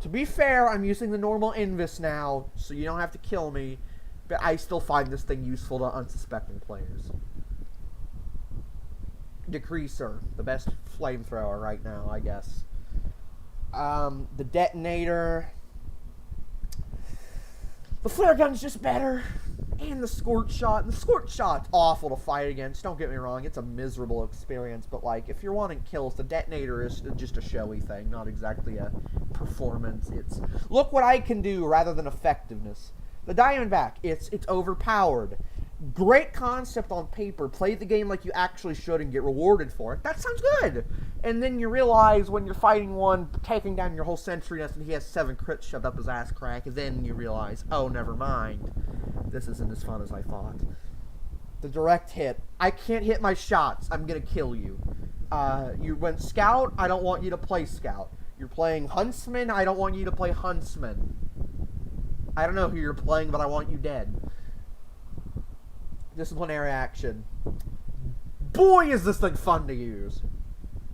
To be fair, I'm using the normal Invis now, so you don't have to kill me. But I still find this thing useful to unsuspecting players. Decreaser, the best flamethrower right now, I guess. The Detonator. The flare gun's just better. And the Scorch Shot. And the Scorch Shot's awful to fight against. Don't get me wrong, it's a miserable experience. But, like, if you're wanting kills, the Detonator is just a showy thing, not exactly a performance. It's, look what I can do rather than effectiveness. The Diamondback, it's overpowered. Great concept on paper. Play the game like you actually should and get rewarded for it. That sounds good. And then you realize when you're fighting one, taking down your whole sentry nest, and he has 7 crits shoved up his ass crack, and then you realize, oh, never mind. This isn't as fun as I thought. The direct hit. I can't hit my shots. I'm gonna kill you. You went Scout. I don't want you to play Scout. You're playing Huntsman. I don't want you to play Huntsman. I don't know who you're playing, but I want you dead. Disciplinary action. Boy, is this thing fun to use.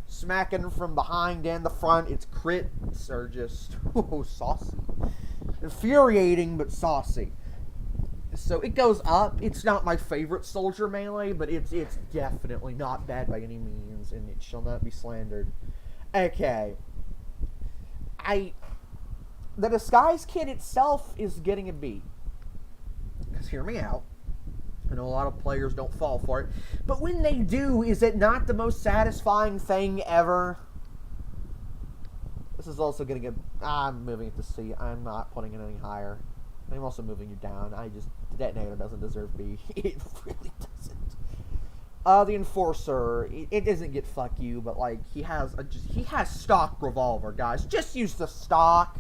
Smacking from behind and the front. Its crits are just saucy. Infuriating, but saucy. So it goes up. It's not my favorite soldier melee, but it's definitely not bad by any means, and it shall not be slandered. Okay. The disguise kit itself is getting a B. Because hear me out. I know a lot of players don't fall for it. But when they do, is it not the most satisfying thing ever? This is also going to get... I'm moving it to C. I'm not putting it any higher. I'm also moving you down. The Detonator doesn't deserve B. It really doesn't. The Enforcer. It doesn't get fuck you, but like, he has stock revolver, guys. Just use the stock.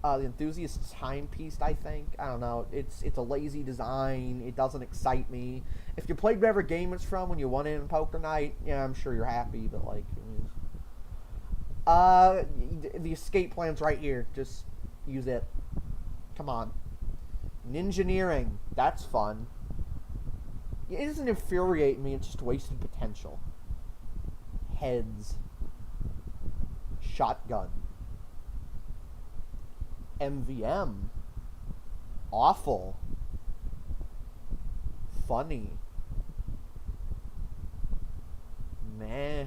The Enthusiast Timepiece, I think. I don't know. It's a lazy design. It doesn't excite me. If you played whatever game it's from when you won it in Poker Night, yeah, I'm sure you're happy, but like... the escape plan's right here. Just use it. Come on. Ninjaneering. That's fun. It doesn't infuriate me. It's just wasted potential. Heads. Shotgun. MVM. Awful. Funny. Meh.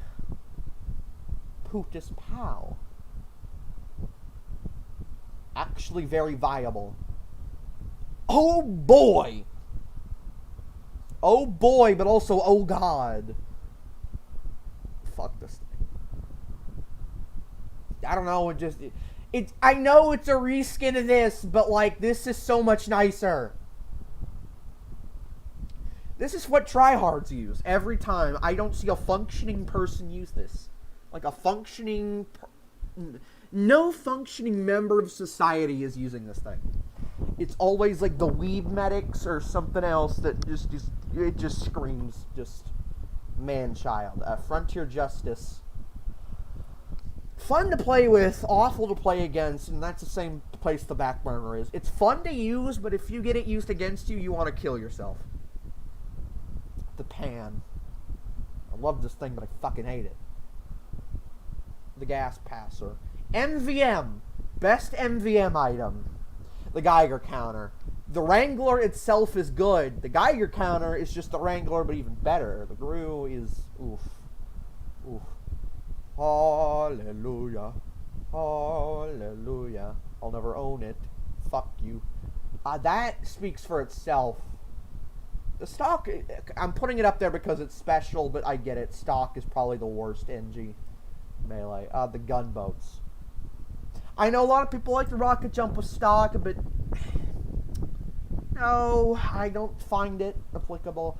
Pootis Pow. Actually very viable. Oh boy! Oh boy, but also oh god. Fuck this thing. I don't know, I know it's a reskin of this, but like, this is so much nicer. This is what tryhards use every time. I don't see a functioning person use this. Like a functioning... No functioning member of society is using this thing. It's always like the weeb medics or something else that it just screams just man-child. Frontier Justice. Fun to play with, awful to play against, and that's the same place the back burner is. It's fun to use, but if you get it used against you, you want to kill yourself. The pan. I love this thing, but I fucking hate it. The gas passer. MVM. Best MVM item. The Geiger counter. The Wrangler itself is good. The Geiger counter is just the Wrangler, but even better. The Gru is... oof. Oof. Hallelujah. Hallelujah. I'll never own it. Fuck you. That speaks for itself. The stock, I'm putting it up there because it's special, but I get it. Stock is probably the worst NG melee. The gunboats. I know a lot of people like the rocket jump with stock, but no, I don't find it applicable.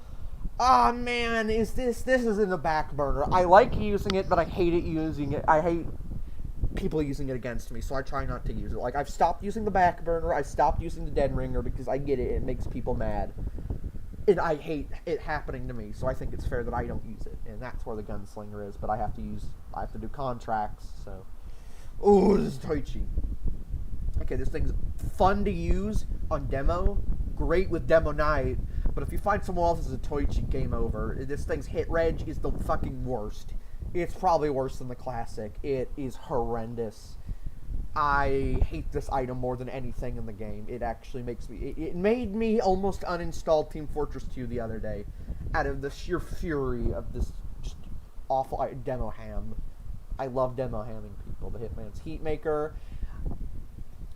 Ah, man, this is in the back burner. I like using it, but I hate it using it. I hate people using it against me, so I try not to use it. Like, I've stopped using the back burner. I stopped using the dead ringer because I get it. It makes people mad. And I hate it happening to me, so I think it's fair that I don't use it. And that's where the gunslinger is, but I have to do contracts, so. Ooh, this is Toichi. Okay, this thing's fun to use on demo. Great with demo night. But if you find someone else as a Toichi, game over. This thing's hit reg is the fucking worst. It's probably worse than the classic. It is horrendous. I hate this item more than anything in the game. It actually makes me... It made me almost uninstall Team Fortress 2 the other day out of the sheer fury of this just awful demo ham. I love demo hamming people. The Hitman's Heatmaker.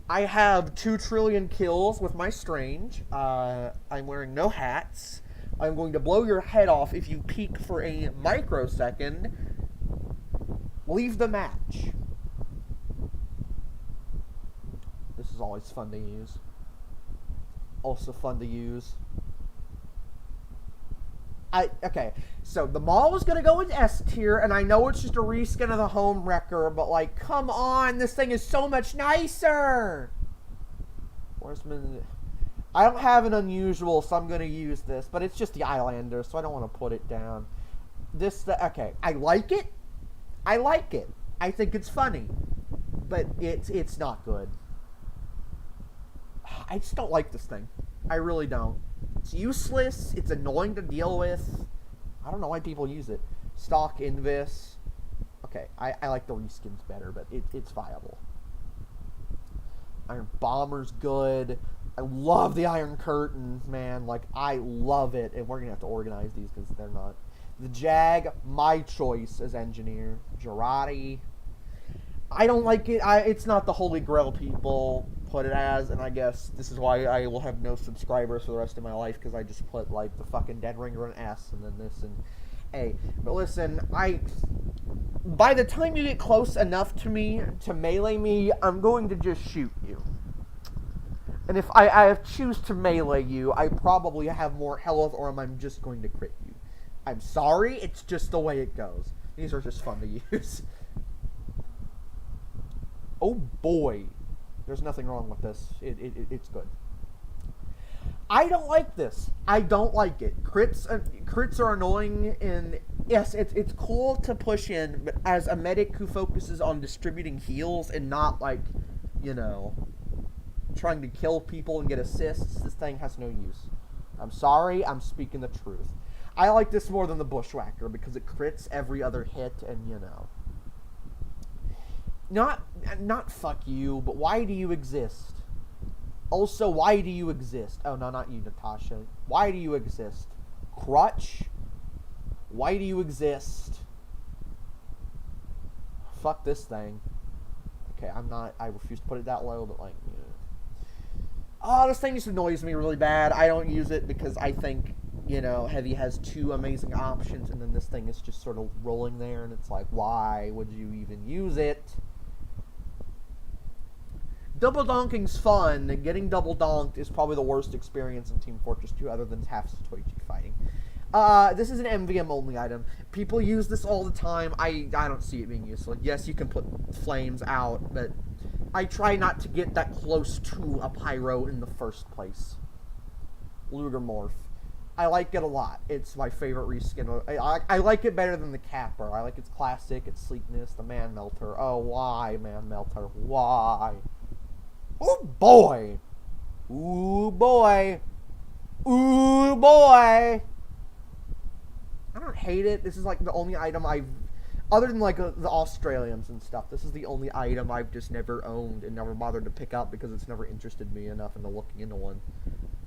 I have 2 trillion kills with my Strange. I'm wearing no hats. I'm going to blow your head off if you peek for a microsecond. Leave the match. This is always fun to use. Also fun to use. Okay, so the Maul is going to go in S tier, and I know it's just a reskin of the Home Wrecker, but like, come on, this thing is so much nicer! I don't have an unusual, so I'm going to use this, but it's just the Islander, so I don't want to put it down. Okay, I like it. I like it. I think it's funny, but it's not good. I just don't like this thing. I really don't. It's useless. It's annoying to deal with. I don't know why people use it. Stock Invis. Okay, I like the reskins better, but it's viable. Iron Bomber's good. I love the Iron Curtain, man. Like, I love it. And we're going to have to organize these because they're not. The Jag, my choice as engineer. Girardi. I don't like it. It's not the Holy Grail people put it as, and I guess this is why I will have no subscribers for the rest of my life, because I just put, like, the fucking Dead Ringer and S, and then this and A. But listen, by the time you get close enough to me, to melee me, I'm going to just shoot you. And if I choose to melee you, I probably have more health, or I'm just going to crit you. I'm sorry, it's just the way it goes. These are just fun to use. Oh boy. There's nothing wrong with this. It's good. I don't like this. I don't like it. Crits are annoying, and yes, it's cool to push in, but as a medic who focuses on distributing heals and not, like, you know, trying to kill people and get assists, this thing has no use. I'm sorry, I'm speaking the truth. I like this more than the Bushwhacker because it crits every other hit, and, you know. Not fuck you, but why do you exist? Also, why do you exist? Oh, no, not you, Natasha. Why do you exist? Crutch? Why do you exist? Fuck this thing. Okay, I refuse to put it that low, but, like, you Oh, this thing just annoys me really bad. I don't use it because I think, Heavy has two amazing options, and then this thing is just sort of rolling there, and it's like, why would you even use it? Double donking's fun, and getting double donked is probably the worst experience in Team Fortress 2 other than half Satoichi fighting. This is an MVM only item. People use this all the time. I don't see it being useful. Yes, you can put flames out, but I try not to get that close to a pyro in the first place. Lugermorph. I like it a lot. It's my favorite reskin. I like it better than the Capper. I like its classic, its sleekness, the Man Melter. Oh, why, Man Melter? Why? Oh, boy! Ooh, boy! Ooh, boy! I don't hate it. This is like the only item I've, other than like the Australians and stuff, this is the only item I've just never owned and never bothered to pick up because it's never interested me enough into looking into one.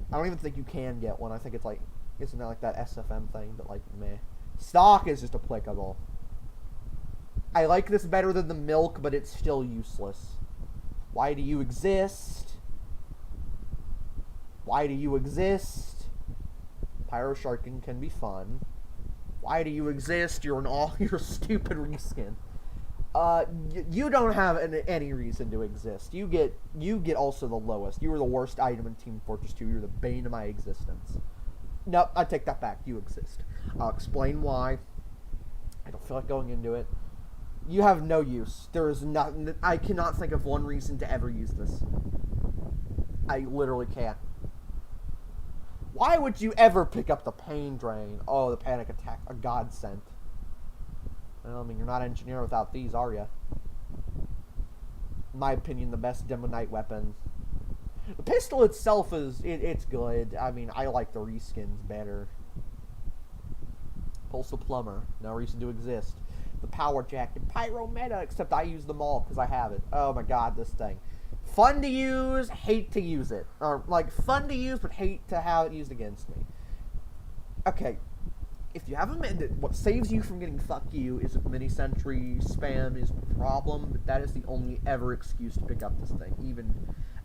I don't even think you can get one. I think it's like, isn't that like that SFM thing, but like, meh. Stock is just applicable. I like this better than the milk, but it's still useless. Why do you exist? Why do you exist? Pyro Sharking can be fun. Why do you exist? You're a stupid reskin. You don't have any reason to exist. You get also the lowest. You are the worst item in Team Fortress 2. You're the bane of my existence. Nope, I take that back. You exist. I'll explain why. I don't feel like going into it. You have no use. There is nothing. I cannot think of one reason to ever use this. I literally can't. Why would you ever pick up the Pain Drain? Oh, the Panic Attack. A godsend. Well, I mean, you're not engineer without these, are you? In my opinion, the best Demo Knight weapon. The pistol itself it's good. I mean, I like the reskins better. Pulsar Plumber. No reason to exist. The Power Jacket. Pyro Meta, except I use them all because I have it. Oh my god, this thing. Fun to use, hate to use it. Or, like, fun to use, but hate to have it used against me. Okay. If you have what saves you from getting fuck you is if mini-sentry spam is a problem, but that is the only ever excuse to pick up this thing.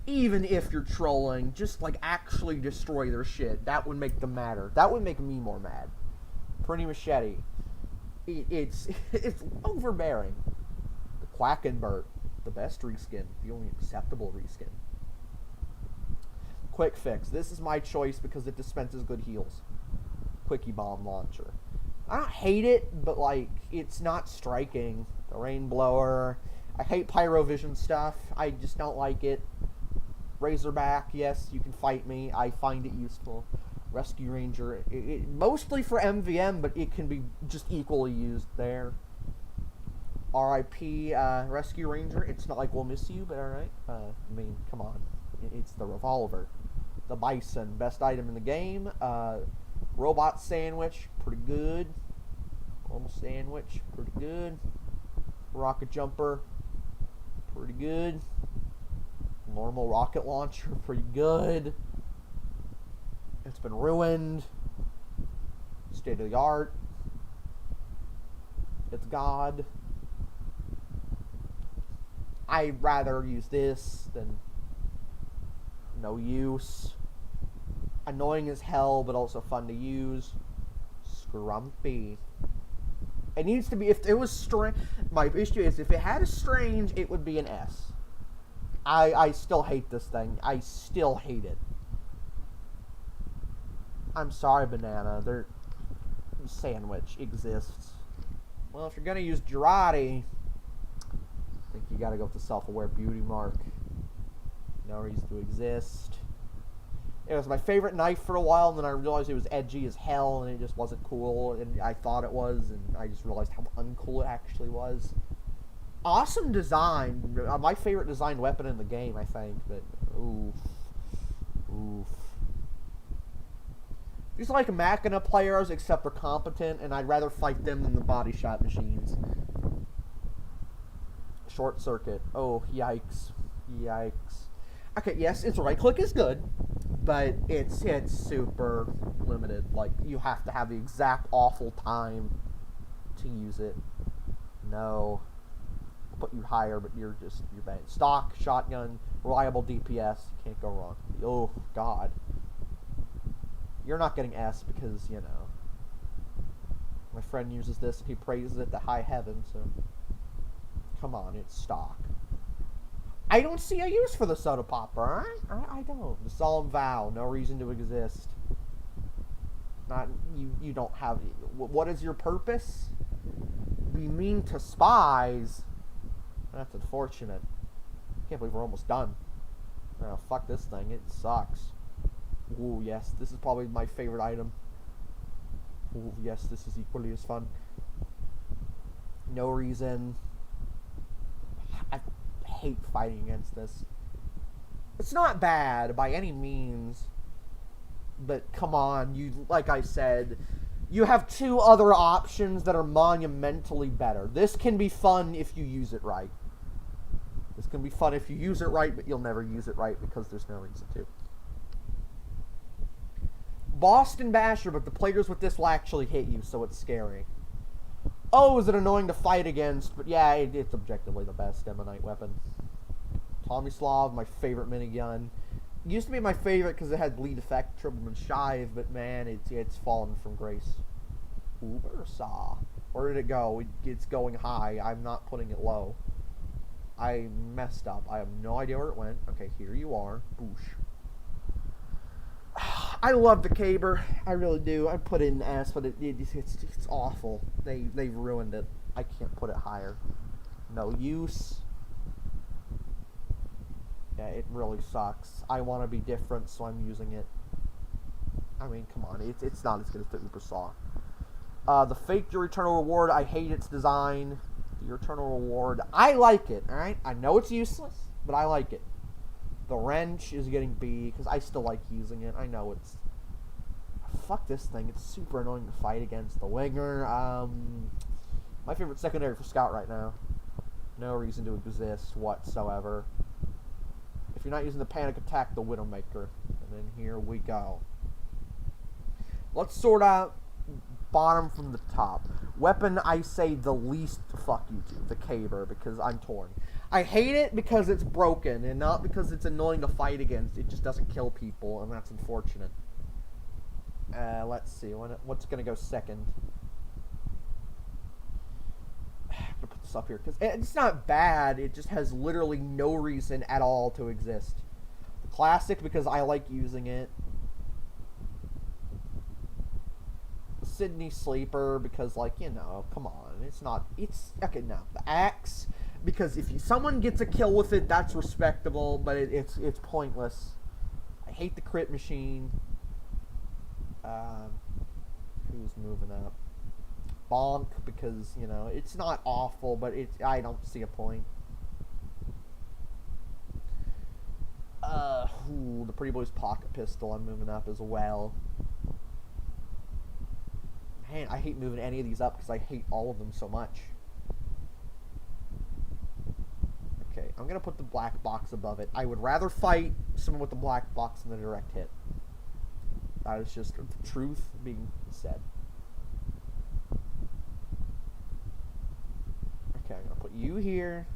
Even if you're trolling, just, like, actually destroy their shit. That would make them madder. That would make me more mad. Pretty Machete. It's overbearing. The Quackenbert. The best reskin, the only acceptable reskin. Quick Fix. This is my choice because it dispenses good heals. Quickie Bomb Launcher. I don't hate it, but like, it's not striking. The Rain Blower. I hate Pyrovision stuff. I just don't like it. Razorback, yes, you can fight me. I find it useful. Rescue Ranger. Mostly for MVM, but it can be just equally used there. RIP Rescue Ranger. It's not like we'll miss you, but alright. I mean, come on. It's the revolver. The Bison. Best item in the game. Robot Sandwich. Pretty good. Normal Sandwich. Pretty good. Rocket Jumper. Pretty good. Normal Rocket Launcher. Pretty good. It's been ruined. State of the art. It's God. I'd rather use this than no use. Annoying as hell, but also fun to use. Scrumpy. It needs to be, if it was strange, my issue is if it had a strange, it would be an S. I still hate this thing. I still hate it. I'm sorry, Banana. Their sandwich exists. Well, if you're gonna use Girardi, I think you gotta go with the self-aware beauty mark. No reason to exist. It was my favorite knife for a while, and then I realized it was edgy as hell, and it just wasn't cool, and I thought it was, and I just realized how uncool it actually was. Awesome design. My favorite designed weapon in the game, I think, but oof. Oof. These are like Machina players, except they're competent, and I'd rather fight them than the body shot machines. Short Circuit. Oh, yikes. Yikes. Okay, yes, its right click is good, but it's super limited. Like, you have to have the exact awful time to use it. No. put you higher, but you're bad. Stock, shotgun, reliable DPS, can't go wrong. Oh, God. You're not getting S because, you know, my friend uses this and he praises it to high heaven, so come on, it's stock. I don't see a use for the soda popper. I don't. The solemn vow, no reason to exist. Not you don't have. What is your purpose? Be mean to spies. That's unfortunate. Can't believe we're almost done. Oh, fuck this thing. It sucks. Ooh, yes, this is probably my favorite item. Ooh, yes, this is equally as fun. No reason. I hate fighting against this. It's not bad by any means, but come on, you, like I said, you have two other options that are monumentally better. This can be fun if you use it right. This can be fun if you use it right, but you'll never use it right because there's no reason to. Boston Basher, but the players with this will actually hit you, so it's scary. Oh, is it annoying to fight against? But yeah, it's objectively the best Demonite weapon. Tomislav, my favorite minigun. It used to be my favorite because it had bleed effect, tripleman shive, but man, it's fallen from grace. Ubersaw. Where did it go? It's going high. I'm not putting it low. I messed up. I have no idea where it went. Okay, here you are. Boosh. I love the caber. I really do. I put it in S, but it's awful. They've ruined it. I can't put it higher. No use. Yeah, it really sucks. I want to be different, so I'm using it. I mean, come on. It's not as good as the Ubersaw. The fake your eternal reward. I hate its design. Your eternal reward. I like it, alright? I know it's useless, but I like it. The wrench is getting B, because I still like using it. I know it's... Fuck this thing. It's super annoying to fight against. The winger. My favorite secondary for Scout right now. No reason to exist whatsoever. If you're not using the panic attack, the Widowmaker. And then here we go. Let's sort out bottom from the top. Weapon, I say the least fuck you to. The caber, because I'm torn. I hate it because it's broken, and not because it's annoying to fight against. It just doesn't kill people, and that's unfortunate. Let's see. What's going to go second? I'm going to put this up here, because it's not bad. It just has literally no reason at all to exist. The classic, because I like using it. The Sydney Sleeper, because, like, you know, come on. It's not... It's... Okay, no. The axe... Because if someone gets a kill with it, that's respectable, but it's pointless. I hate the crit machine. Who's moving up? Bonk, because, you know, it's not awful, but I don't see a point. The Pretty Boys pocket pistol I'm moving up as well. Man, I hate moving any of these up because I hate all of them so much. Okay, I'm going to put the black box above it. I would rather fight someone with the black box than the direct hit. That is just the truth being said. Okay, I'm going to put you here.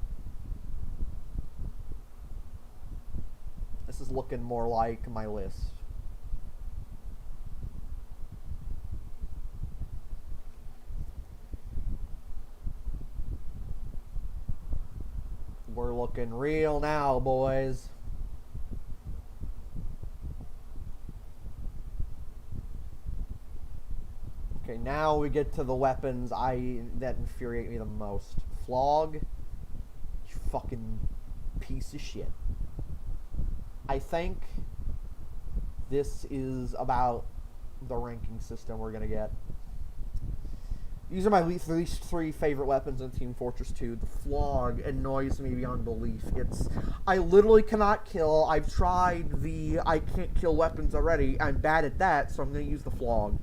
This is looking more like my list. We're looking real now, boys. Okay, now we get to the weapons that infuriate me the most. Flog, you fucking piece of shit. I think this is about the ranking system we're gonna get. These are my least three favorite weapons in Team Fortress 2. The Flog annoys me beyond belief. I literally cannot kill. I've tried the I can't kill weapons already. I'm bad at that, so I'm going to use the Flog.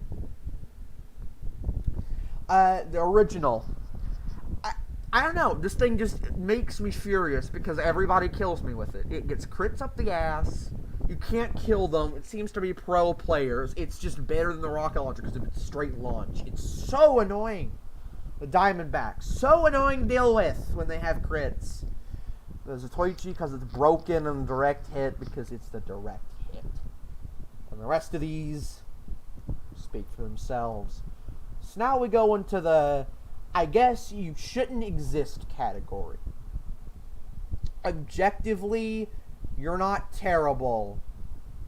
The original. I don't know. This thing just makes me furious because everybody kills me with it. It gets crits up the ass. You can't kill them. It seems to be pro players. It's just better than the rocket launcher because it's straight launch. It's so annoying. The Diamondbacks. So annoying to deal with when they have crits. There's a Toichi because it's broken and direct hit because it's the direct hit. And the rest of these speak for themselves. So now we go into the I guess you shouldn't exist category. Objectively, you're not terrible,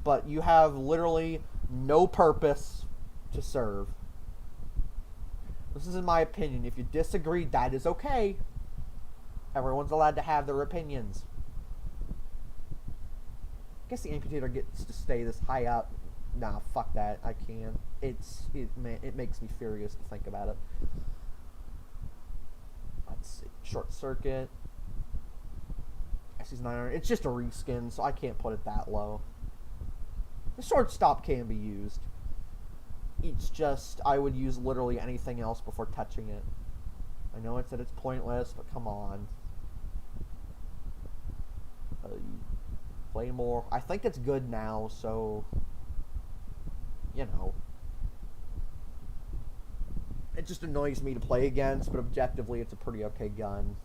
but you have literally no purpose to serve. This is in my opinion. If you disagree, that is okay. Everyone's allowed to have their opinions. I guess the amputator gets to stay this high up. Nah, fuck that. I can't. It makes me furious to think about it. Let's see. Short circuit. SC's 900. It's just a reskin, so I can't put it that low. The shortstop can be used. It's just, I would use literally anything else before touching it. I know it said it's pointless, but come on. Play more. I think it's good now, so, you know. It just annoys me to play against, but objectively it's a pretty okay gun.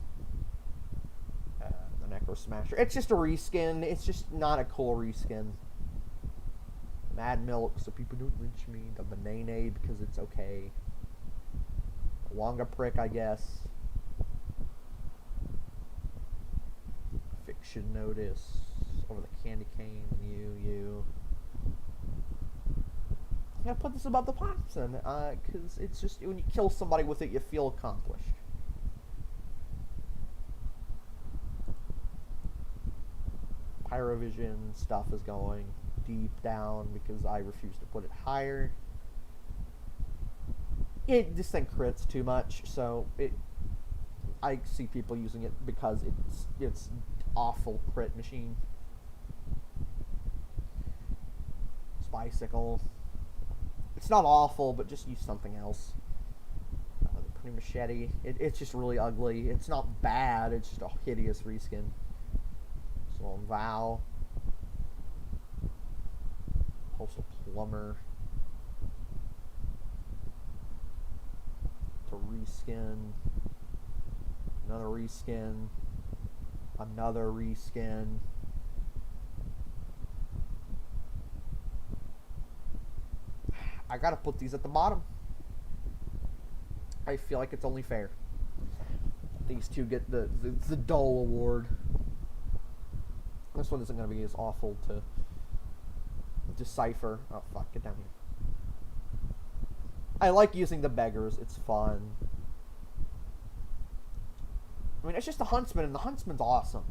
The Necro Smasher. It's just a reskin. It's just not a cool reskin. Mad Milk, so people don't lynch me. The Banane, because it's okay. The Wonga Prick, I guess. Fiction Notice. Over the Candy Cane. You. I'm gonna put this above the Thompson, because it's just, when you kill somebody with it, you feel accomplished. Pyrovision stuff is going deep down because I refuse to put it higher. This thing crits too much, so I see people using it because it's awful crit machine. Bicycle. It's not awful, but just use something else. The Pretty Machete. It's just really ugly. It's not bad. It's just a hideous reskin. So Vow. Postal Plumber. To reskin. Another reskin. Another reskin. I gotta put these at the bottom. I feel like it's only fair. These two get the dull award. This one isn't gonna be as awful to decipher. Oh fuck, get down here. I like using the beggars, it's fun. I mean, it's just a huntsman, and the huntsman's awesome.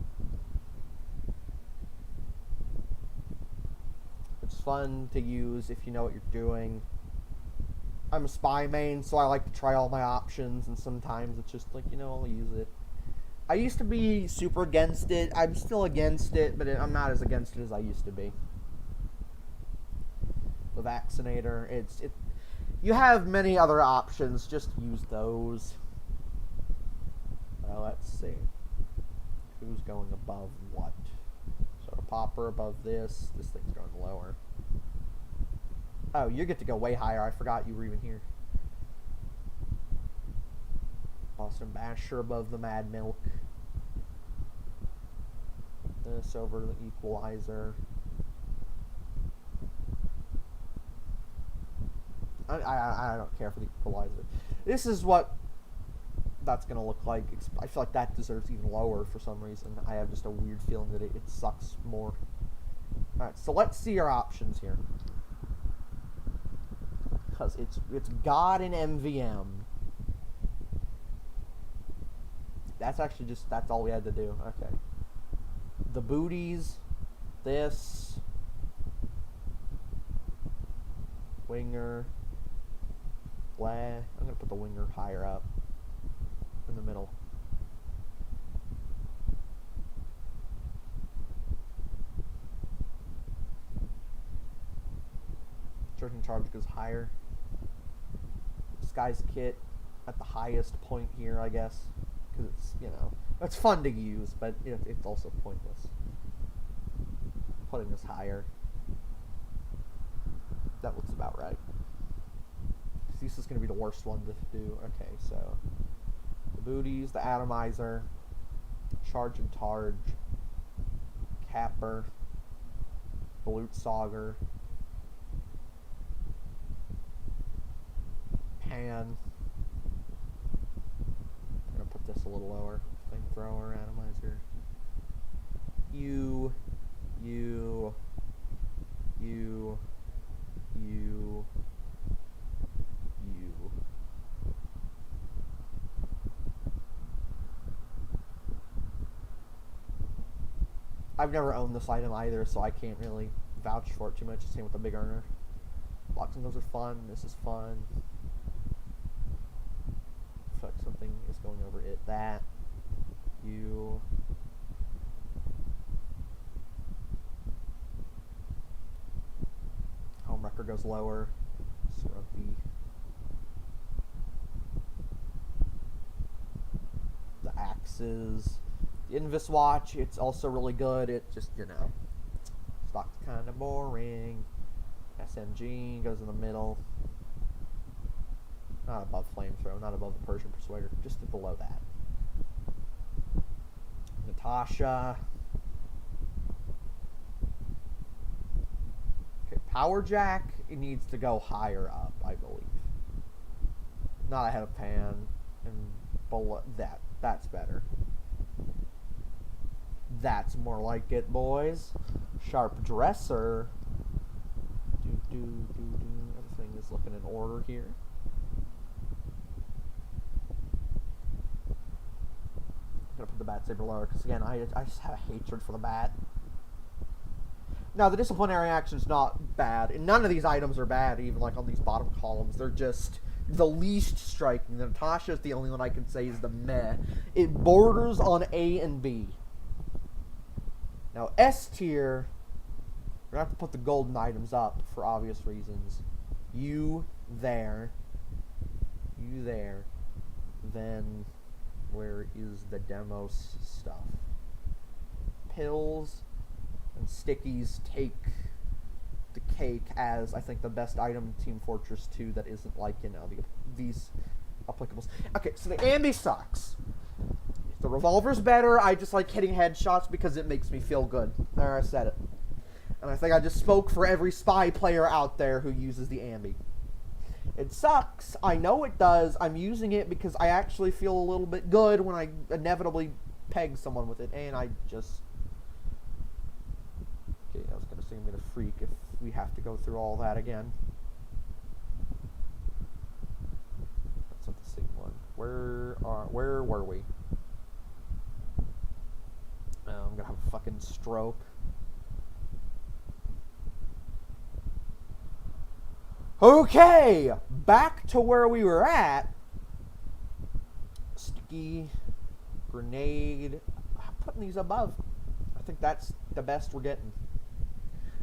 It's fun to use if you know what you're doing. I'm a spy main, so I like to try all my options, and sometimes it's just like, you know, I'll use it. I used to be super against it. I'm still against it, but I'm not as against it as I used to be. The Vaccinator, you have many other options, just use those. Well, let's see. Who's going above what? So a popper above this. This thing's going lower. Oh, you get to go way higher. I forgot you were even here. Boston Basher above the Mad Milk. This over the Equalizer. I don't care for the Equalizer. This is what that's going to look like. I feel like that deserves even lower for some reason. I have just a weird feeling that it sucks more. Alright, so let's see our options here. Because it's God in MVM. That's actually that's all we had to do. Okay. The booties. This. Winger. Blah. I'm going to put the winger higher up. In the middle. Charging charge goes higher. Disguise kit at the highest point here, I guess, because it's, you know, it's fun to use, but it's also pointless. Putting this higher. That looks about right. This is going to be the worst one to do. Okay, so Booties, the Atomizer, Charge and Targe, Capper, Blutsauger, Pan. I'm gonna put this a little lower. Flamethrower, Atomizer. You. I've never owned this item either, so I can't really vouch for it too much. Same with the big earner. Blocks and those are fun. This is fun. Fuck, something is going over it. That. You. Homewrecker goes lower. Scrumpy. The Axes. The Invis Watch, it's also really good. It just, stock's kind of boring. SMG goes in the middle. Not above Flamethrower, not above the Persian Persuader, just below that. Natasha. Okay, Power Jack, it needs to go higher up, I believe. Not ahead of Pan, and below that. That's better. That's more like it, boys. Sharp Dresser. Everything is looking in order here. I'm gonna put the Bat Saber lower because again, I just have a hatred for the bat. Now the disciplinary action is not bad, and none of these items are bad. Even like on these bottom columns, they're just the least striking. The Natasha is the only one I can say is the meh. It borders on A and B. Now, S tier, we're going to have to put the golden items up for obvious reasons. You there. Then, where is the demos stuff? Pills and stickies take the cake as, I think, the best item in Team Fortress 2 that isn't like, these applicables. Okay, so the ambi sucks. The revolver's better. I just like hitting headshots because it makes me feel good. There, I said it. And I think I just spoke for every spy player out there who uses the ambi. It sucks. I know it does. I'm using it because I actually feel a little bit good when I inevitably peg someone with it. And I just... Okay, I was going to say I'm going to freak if we have to go through all that again. That's not the same one. Where were we? I'm gonna have a fucking stroke. Okay, back to where we were at. Sticky, grenade. I'm putting these above. I think that's the best we're getting.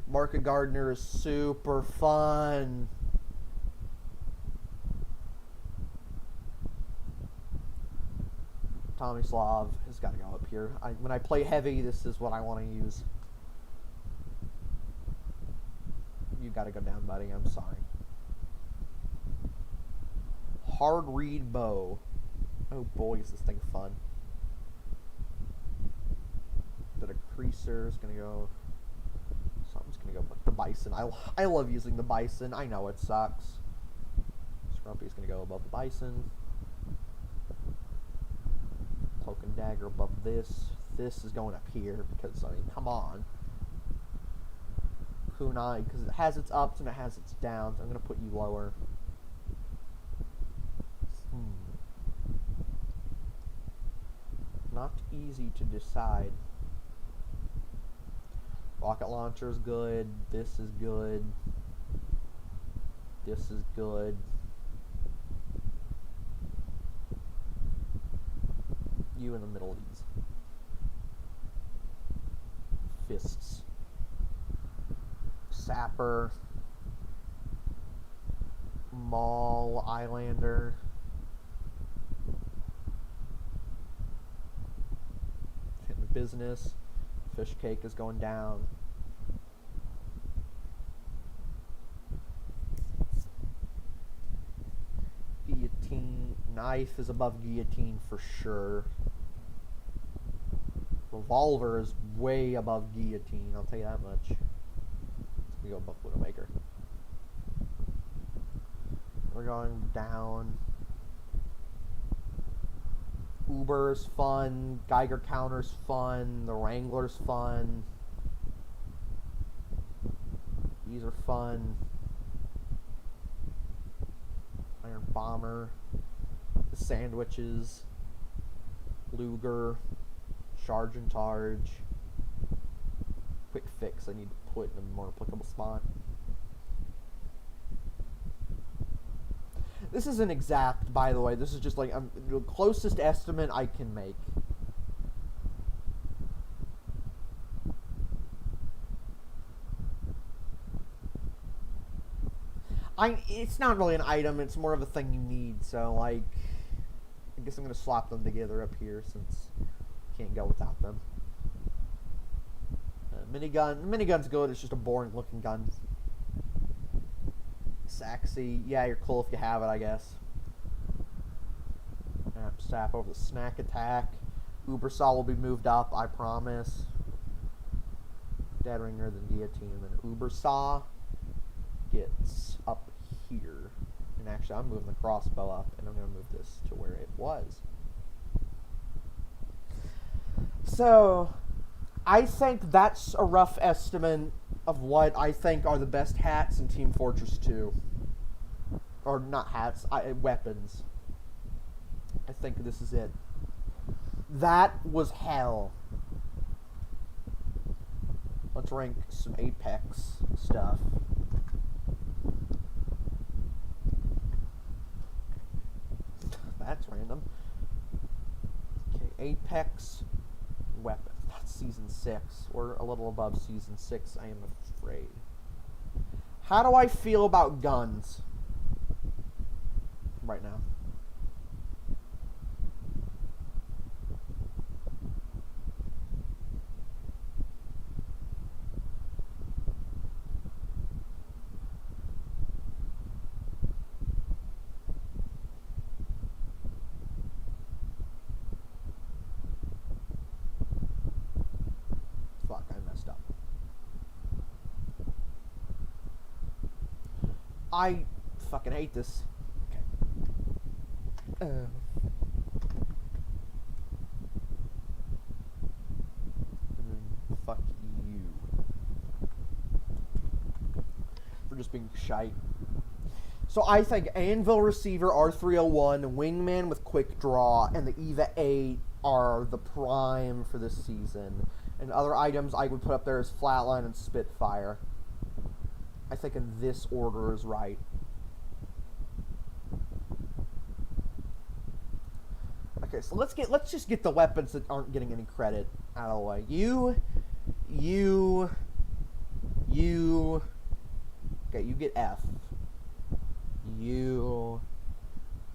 Market Gardener is super fun. Tomislav has got to go up here. When I play heavy, this is what I want to use. You got to go down, buddy. I'm sorry. Hard Reed Bow. Oh boy, is this thing fun. The Decreaser is going to go... Something's going to go... The Bison. I love using the Bison. I know it sucks. Scrumpy's going to go above the Bison. Cloak and Dagger above this. This is going up here because, I mean, come on. Kunai, because it has its ups and it has its downs. I'm going to put you lower. Not easy to decide. Rocket launcher is good. This is good. This is good. You in the middle of these. Fists. Sapper. Maul. Islander. Hitting the business. Fish cake is going down. Guillotine. Knife is above guillotine for sure. Revolver is way above guillotine, I'll tell you that much. We go above Widowmaker. We're going down. Uber's fun. Geiger counter's fun. The Wrangler's fun. These are fun. Iron Bomber. The sandwiches. Luger. Charge and Targe. Quick Fix I need to put in a more applicable spot. This isn't exact, by the way. This is just like the closest estimate I can make. It's not really an item. It's more of a thing you need. So, like, I guess I'm going to slap them together up here since you can't go without them. Minigun's good. It's just a boring-looking gun. Saxy, yeah, you're cool if you have it, I guess. Sap over the snack attack. Ubersaw will be moved up, I promise. Dead Ringer, then Guillotine, and then Ubersaw gets up here. And actually, I'm moving the crossbow up, and I'm going to move this to where it was. So, I think that's a rough estimate of what I think are the best hats in Team Fortress 2. Or not hats, weapons. I think this is it. That was hell. Let's rank some Apex stuff. That's random. Okay, Apex weapons. That's Season 6. We're a little above Season 6, I am afraid. How do I feel about guns right now? Fuck, I messed up. I fucking hate this. Okay. Fuck you. For just being shite. So I think Anvil Receiver R301, Wingman with Quick Draw, and the EVA 8 are the prime for this season. And other items I would put up there is Flatline and Spitfire. I think in this order is right. Okay, so let's just get the weapons that aren't getting any credit out of the way. Okay, you get F. You,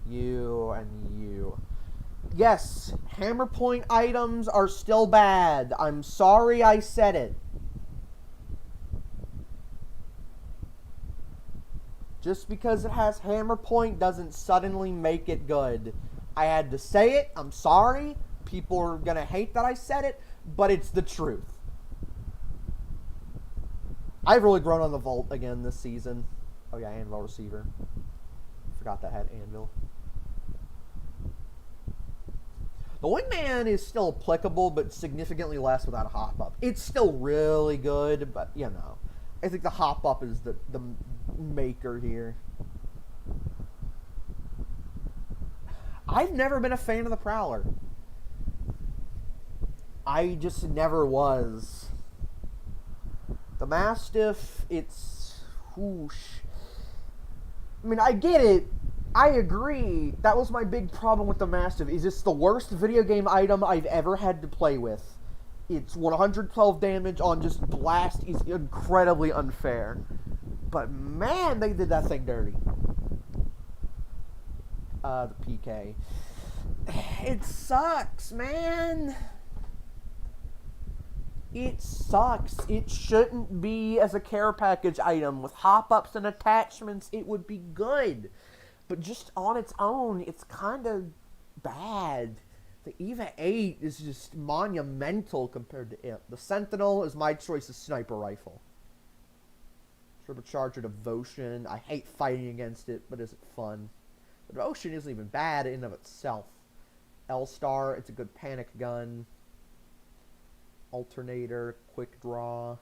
and you. Yes, hammer point items are still bad. I'm sorry I said it. Just because it has hammer point doesn't suddenly make it good. I had to say it. I'm sorry. People are going to hate that I said it, but it's the truth. I've really grown on the Volt again this season. Oh yeah, Anvil Receiver. Forgot that had Anvil. The Wingman is still applicable, but significantly less without a hop-up. It's still really good, but, you know. I think the hop-up is the maker here. I've never been a fan of the Prowler. I just never was. The Mastiff, it's... whoosh. I mean, I get it. I agree. That was my big problem with the Mastiff. Is it's the worst video game item I've ever had to play with. It's 112 damage on just blast is incredibly unfair. But man, they did that thing dirty. The PK. It sucks, man. It sucks. It shouldn't be as a care package item. With hop-ups and attachments, it would be good. but just on its own, it's kind of bad. The EVA 8 is just monumental compared to it. The Sentinel is my choice of sniper rifle. Turbocharger Devotion. I hate fighting against it, but is it fun? The Devotion isn't even bad in and of itself. L-Star, it's a good panic gun. Alternator, quick draw.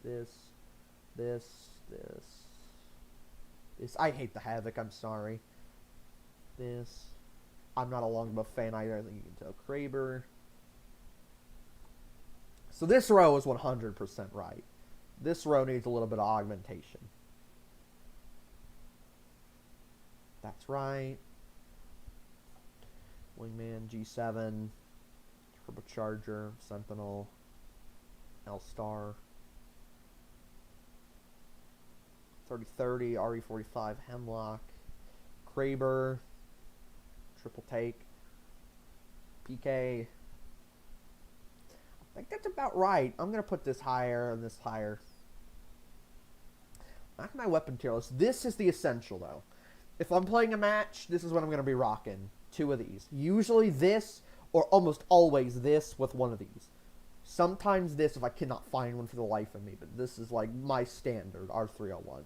This. I hate the Havoc, I'm sorry. This. I'm not a Longbow fan either, I think you can tell. Kraber. So this row is 100% right. This row needs a little bit of augmentation. That's right. Wingman, G7, Turbocharger, Sentinel, L-Star, 3030, RE45, Hemlock, Kraber, Triple Take, PK. I think that's about right. I'm going to put this higher and this higher. Not my weapon tier list. This is the essential, though. If I'm playing a match, this is what I'm going to be rocking. 2 of these. Usually this, or almost always this with one of these. Sometimes this if I cannot find one for the life of me, but this is like my standard, R301.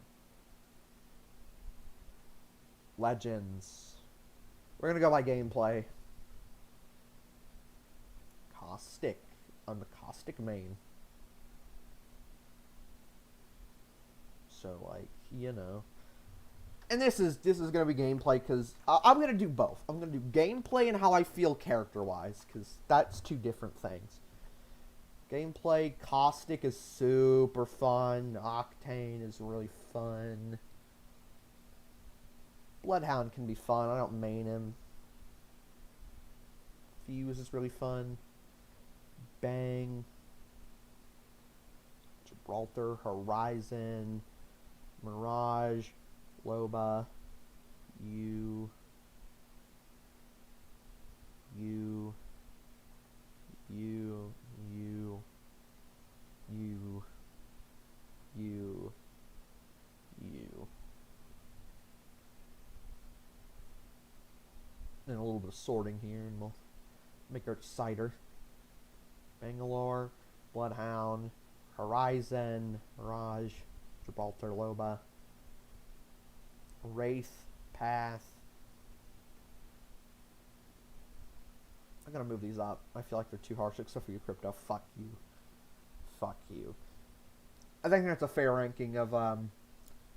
Legends. We're going to go by gameplay. Caustic. On the Caustic main. So, like, you know. And this is going to be gameplay because I'm going to do both. I'm going to do gameplay and how I feel character-wise because that's 2 different things. Gameplay, Caustic is super fun. Octane is really fun. Bloodhound can be fun. I don't main him. Fuse is really fun. Bang. Gibraltar, Horizon, Mirage, Loba, you, and a little bit of sorting here, and we'll make our cider. Bangalore, Bloodhound, Horizon, Mirage, Gibraltar, Loba, Wraith, Path. I'm gonna move these up. I feel like they're too harsh, except for you, Crypto. Fuck you. Fuck you. I think that's a fair ranking of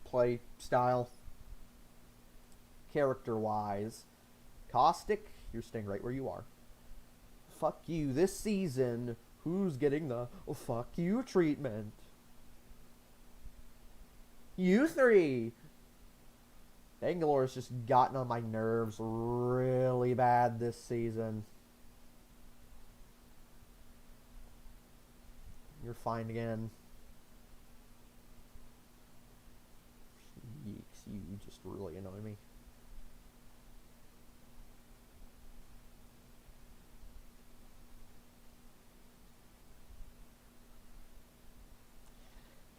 play style. Character-wise. Caustic, you're staying right where you are. Fuck you. This season, who's getting the fuck you treatment? You 3. Bangalore's just gotten on my nerves really bad this season. You're fine again. Yeeks, you just really annoy me.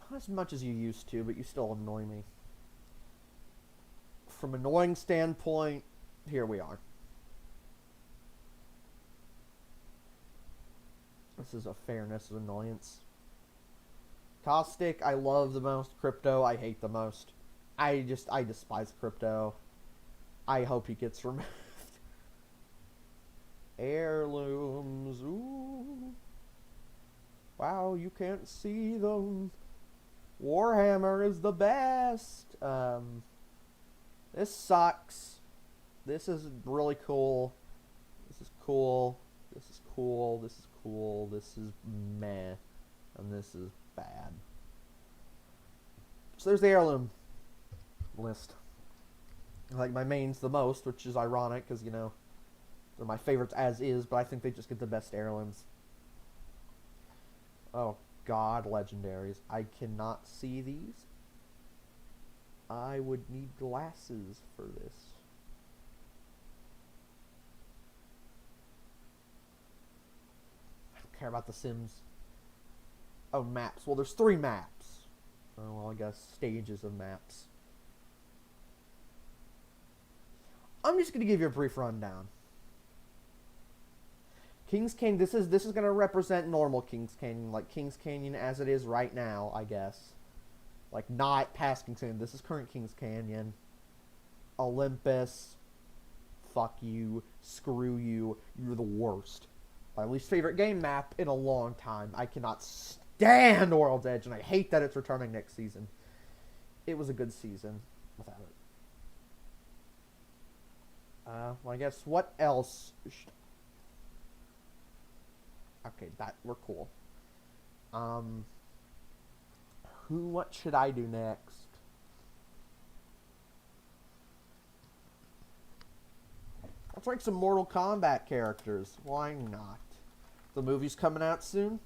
Not as much as you used to, but you still annoy me. From annoying standpoint, here we are. This is a fairness of annoyance. Caustic, I love the most. Crypto, I hate the most. I despise Crypto. I hope he gets removed. Heirlooms, ooh. Wow, you can't see them. Warhammer is the best. This sucks. This is really cool. This is cool. This is cool. This is cool. This is meh. And this is bad. So there's the heirloom list. I like my mains the most, which is ironic because, you know, they're my favorites as is, but I think they just get the best heirlooms. Oh, God, legendaries. I cannot see these. I would need glasses for this. I don't care about the Sims. Oh, maps. Well, there's 3 maps. Oh, well, I guess stages of maps. I'm just gonna give you a brief rundown. Kings Canyon. This is gonna represent normal Kings Canyon, like Kings Canyon as it is right now, I guess. Like not past Kings Canyon. This is current Kings Canyon. Olympus. Fuck you. Screw you. You're the worst. My least favorite game map in a long time. I cannot stand World's Edge, and I hate that it's returning next season. It was a good season without it. Well, I guess what else? Okay, that we're cool. What should I do next? Let's rank some Mortal Kombat characters. Why not? The movie's coming out soon.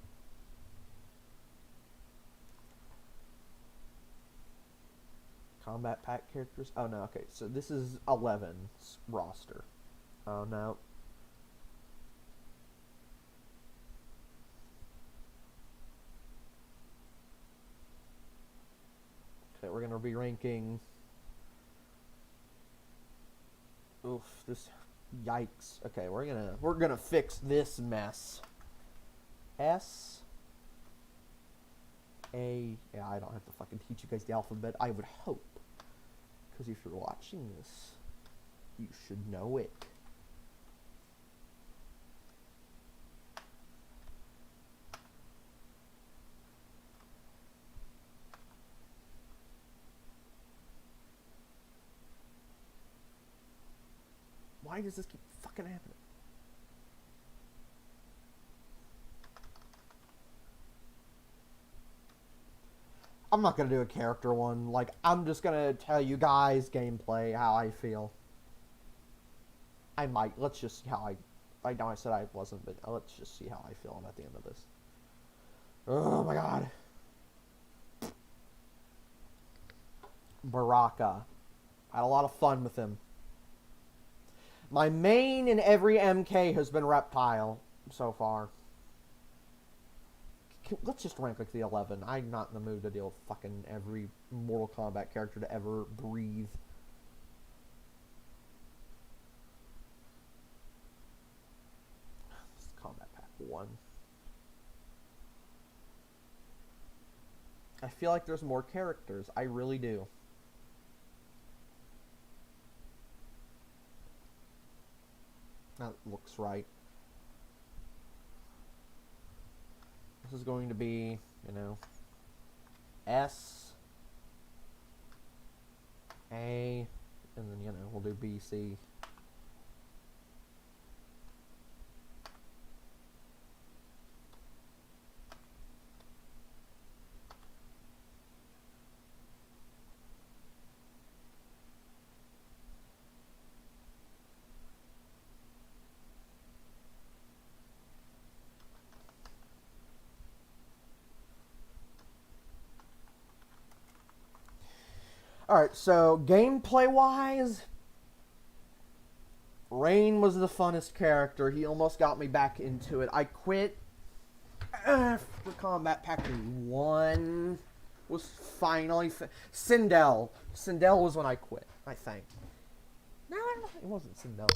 Combat pack characters? Oh no, okay. So this is 11's roster. Oh no. Okay, we're gonna be ranking. Oof, this yikes. Okay, we're gonna fix this mess. S A. Yeah, I don't have to fucking teach you guys the alphabet. I would hope, because if you're watching this, you should know it. Why does this keep fucking happening? I'm not gonna do a character one. Like, I'm just gonna tell you guys gameplay, how I feel. I might. Let's just see how I know I said I wasn't, but let's just see how I feel at the end of this. Oh my god. Baraka. I had a lot of fun with him. My main in every MK has been Reptile so far. Let's just rank like the 11. I'm not in the mood to deal with fucking every Mortal Kombat character to ever breathe. This is Combat Pack 1. I feel like there's more characters. I really do. That looks right. This is going to be, S, A, and then, we'll do B, C. Alright, so gameplay-wise, Rain was the funnest character. He almost got me back into it. I quit for Combat Pack 1. Was finally... Sindel. Sindel was when I quit, I think. No, it wasn't Sindel.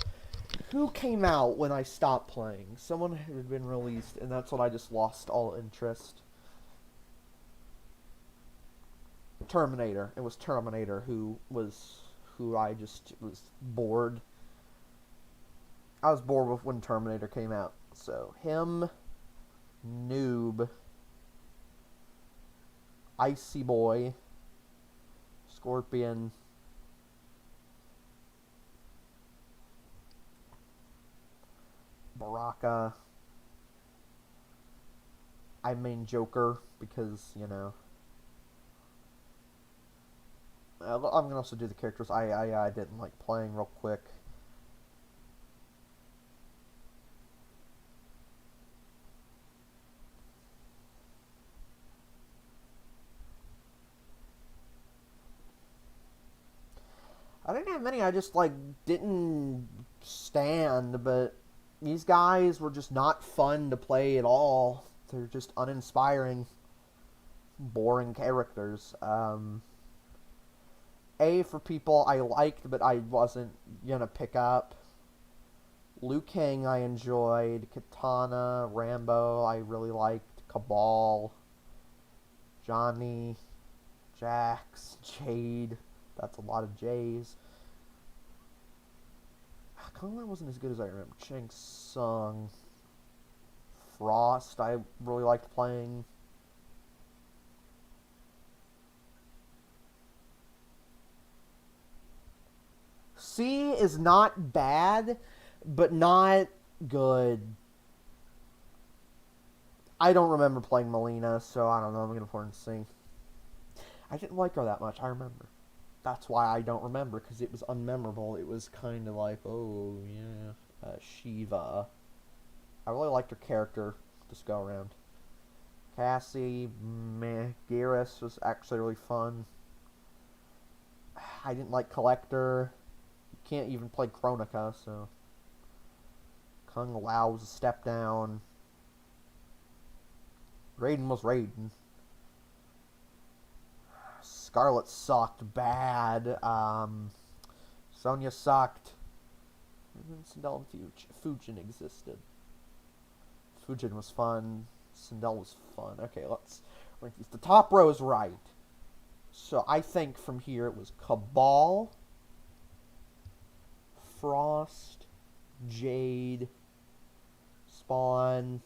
Who came out when I stopped playing? Someone had been released, and that's when I just lost all interest. Terminator. It was Terminator who I just was bored. I was bored with when Terminator came out. So him, Noob, Icy Boy, Scorpion, Baraka. I main Joker because, I'm going to also do the characters I didn't like playing real quick. I didn't have many I just, didn't stand, but these guys were just not fun to play at all. They're just uninspiring, boring characters. A for people I liked, but I wasn't gonna pick up. Liu Kang I enjoyed. Katana, Rambo I really liked. Cabal, Johnny, Jax, Jade. That's a lot of J's. Kung wasn't as good as I remember. Shang Tsung. Frost I really liked playing. C is not bad, but not good. I don't remember playing Melina, so I don't know. I'm going to put her in C. I didn't like her that much, I remember. That's why I don't remember, because it was unmemorable. It was kind of like, oh, yeah, Shiva. I really liked her character this go around. Cassie, meh. Garrus was actually really fun. I didn't like Collector. You can't even play Chronica, so. Kung Lao was a step down. Raiden was Raiden. Scarlet sucked bad. Sonya sucked. Sindel and Fujin existed. Fujin was fun. Sindel was fun. Okay, let's rank these. The top row is right. So I think from here it was Cabal, Frost, Jade, Spawn,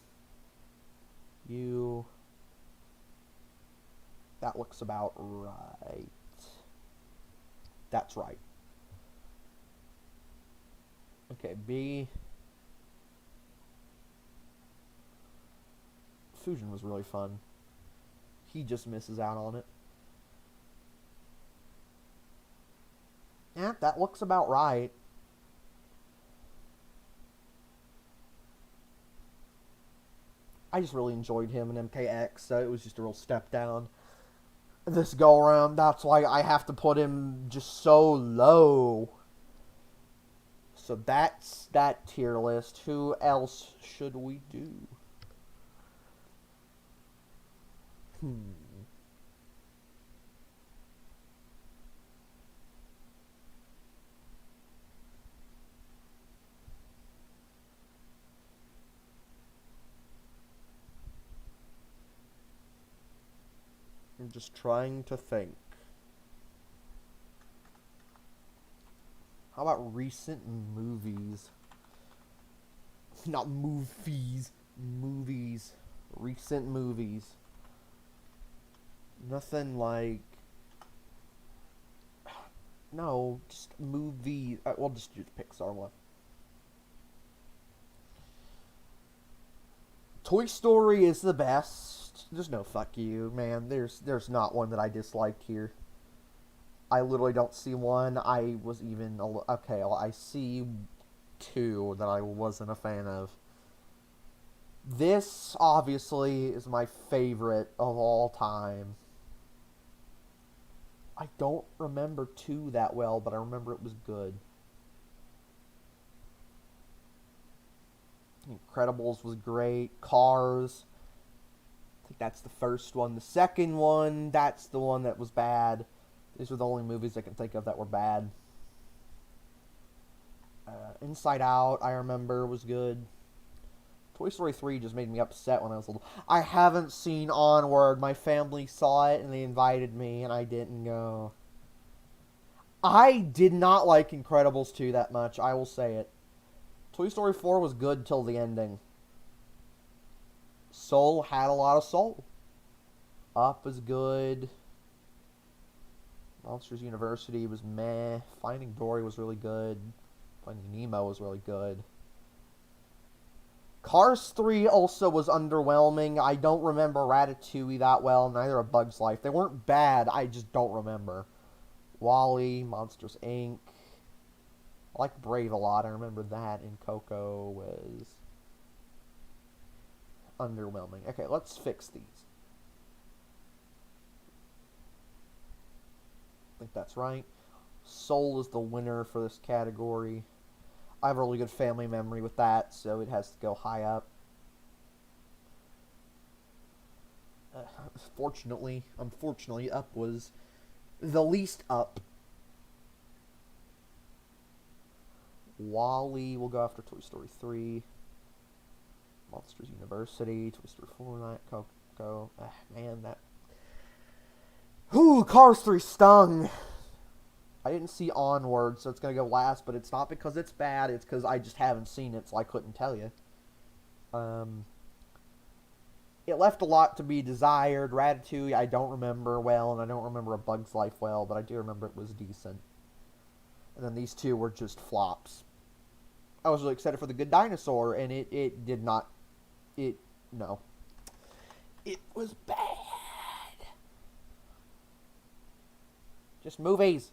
you. That looks about right. That's right. Okay, B. Fujin was really fun. He just misses out on it. Yeah, that looks about right. I just really enjoyed him in MKX, so it was just a real step down this go around. That's why I have to put him just so low. So that's that tier list. Who else should we do? I'm just trying to think. How about recent movies? Not movies. Movies. Recent movies. Nothing like... No, just movies. We'll just do the Pixar one. Toy Story is the best. There's no fuck you, man. There's not one that I disliked here. I literally don't see one. I was even... Okay, I see two that I wasn't a fan of. This, obviously, is my favorite of all time. I don't remember 2 that well, but I remember it was good. Incredibles was great. Cars. I think that's the first one. The second one, that's the one that was bad. These were the only movies I can think of that were bad. Inside Out, I remember, was good. Toy Story 3 just made me upset when I was little. I haven't seen Onward. My family saw it and they invited me and I didn't go. I did not like Incredibles 2 that much, I will say it. Toy Story 4 was good till the ending. Soul had a lot of soul. Up was good. Monsters University was meh. Finding Dory was really good. Finding Nemo was really good. Cars 3 also was underwhelming. I don't remember Ratatouille that well, neither of Bug's Life. They weren't bad, I just don't remember. WALL-E, Monsters, Inc. I like Brave a lot, I remember that, and Coco was underwhelming. Okay, let's fix these. I think that's right. Soul is the winner for this category. I have a really good family memory with that, so it has to go high up. Unfortunately, Up was the least up. Wall-E will go after Toy Story 3. Monsters University, Toy Story 4, Night Coco. Man, that... Ooh, Cars 3 stung. I didn't see Onward, so it's going to go last, but it's not because it's bad, it's because I just haven't seen it, so I couldn't tell you. It left a lot to be desired. Ratatouille, I don't remember well, and I don't remember A Bug's Life well, but I do remember it was decent. And then these two were just flops. I was really excited for The Good Dinosaur, and it did not... No. It was bad. Just movies.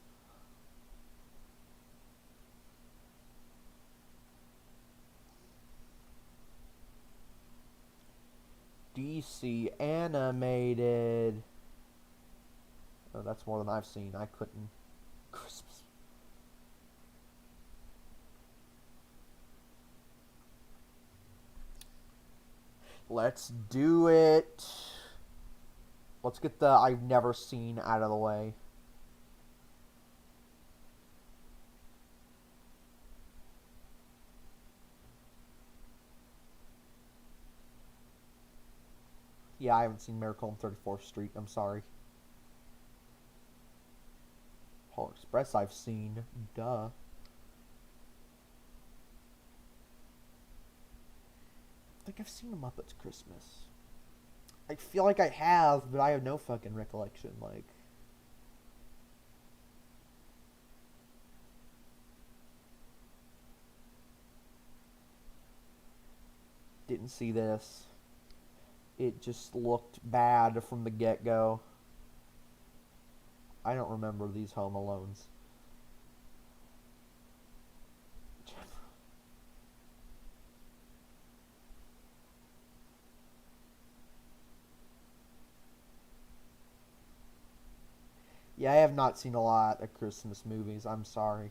DC animated. Oh, that's more than I've seen. I couldn't. Christmas. Let's do it. Let's get the I've never seen out of the way. Yeah, I haven't seen Miracle on 34th Street. I'm sorry. Polar Express I've seen. Duh. I think I've seen The Muppets Christmas. I feel like I have, but I have no fucking recollection. Like... Didn't see this. It just looked bad from the get-go. I don't remember these Home Alones. Yeah, I have not seen a lot of Christmas movies. I'm sorry.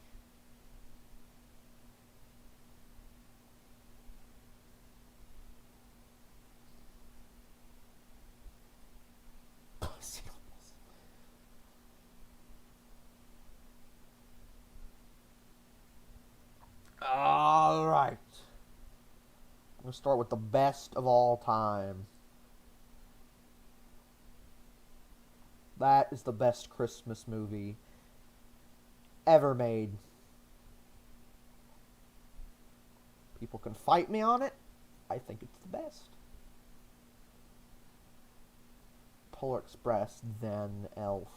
Alright. I'm going to start with the best of all time. That is the best Christmas movie ever made. People can fight me on it. I think it's the best. Polar Express, then Elf.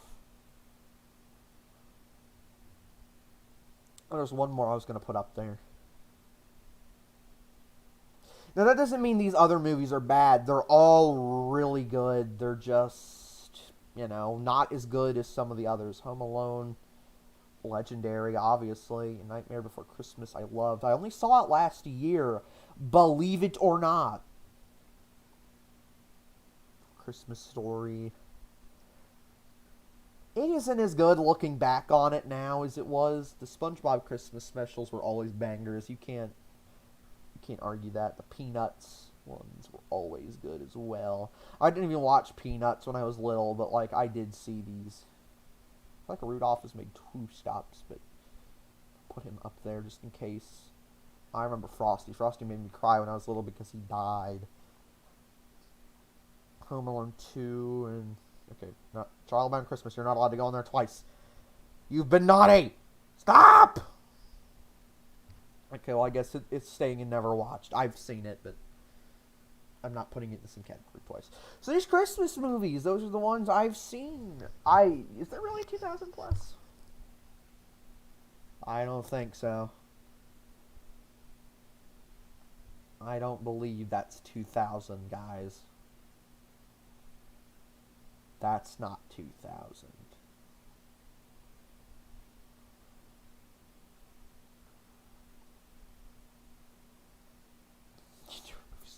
Oh, there's one more I was going to put up there. Now, that doesn't mean these other movies are bad. They're all really good. They're just, you know, not as good as some of the others. Home Alone, legendary, obviously. Nightmare Before Christmas, I loved. I only saw it last year, believe it or not. Christmas Story. It isn't as good looking back on it now as it was. The SpongeBob Christmas specials were always bangers. You can't argue that. The Peanuts ones were always good as well. I didn't even watch Peanuts when I was little, but like I did see these. I feel like Rudolph has made 2 stops, but put him up there just in case. I remember Frosty. Frosty made me cry when I was little because he died. Home Alone 2 and okay, not Childbound Christmas. You're not allowed to go in there twice. You've been naughty. Stop. Okay, well I guess it's staying in never watched. I've seen it, but I'm not putting it in the same category twice. So these Christmas movies, those are the ones I've seen. Is there really 2,000 plus? I don't think so. I don't believe that's 2,000, guys. That's not 2,000.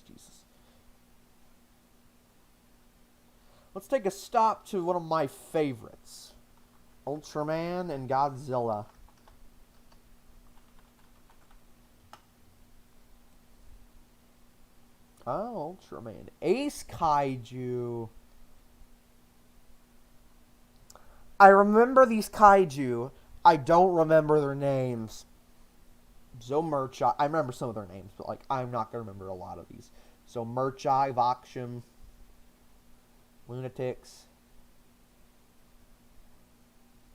Jesus. Let's take a stop to one of my favorites. Ultraman and Godzilla. Oh, Ultraman. Ace Kaiju. I remember these kaiju. I don't remember their names. Zomerchai. I remember some of their names, but like I'm not gonna remember a lot of these. Zomerchai, Voxium, Lunatics.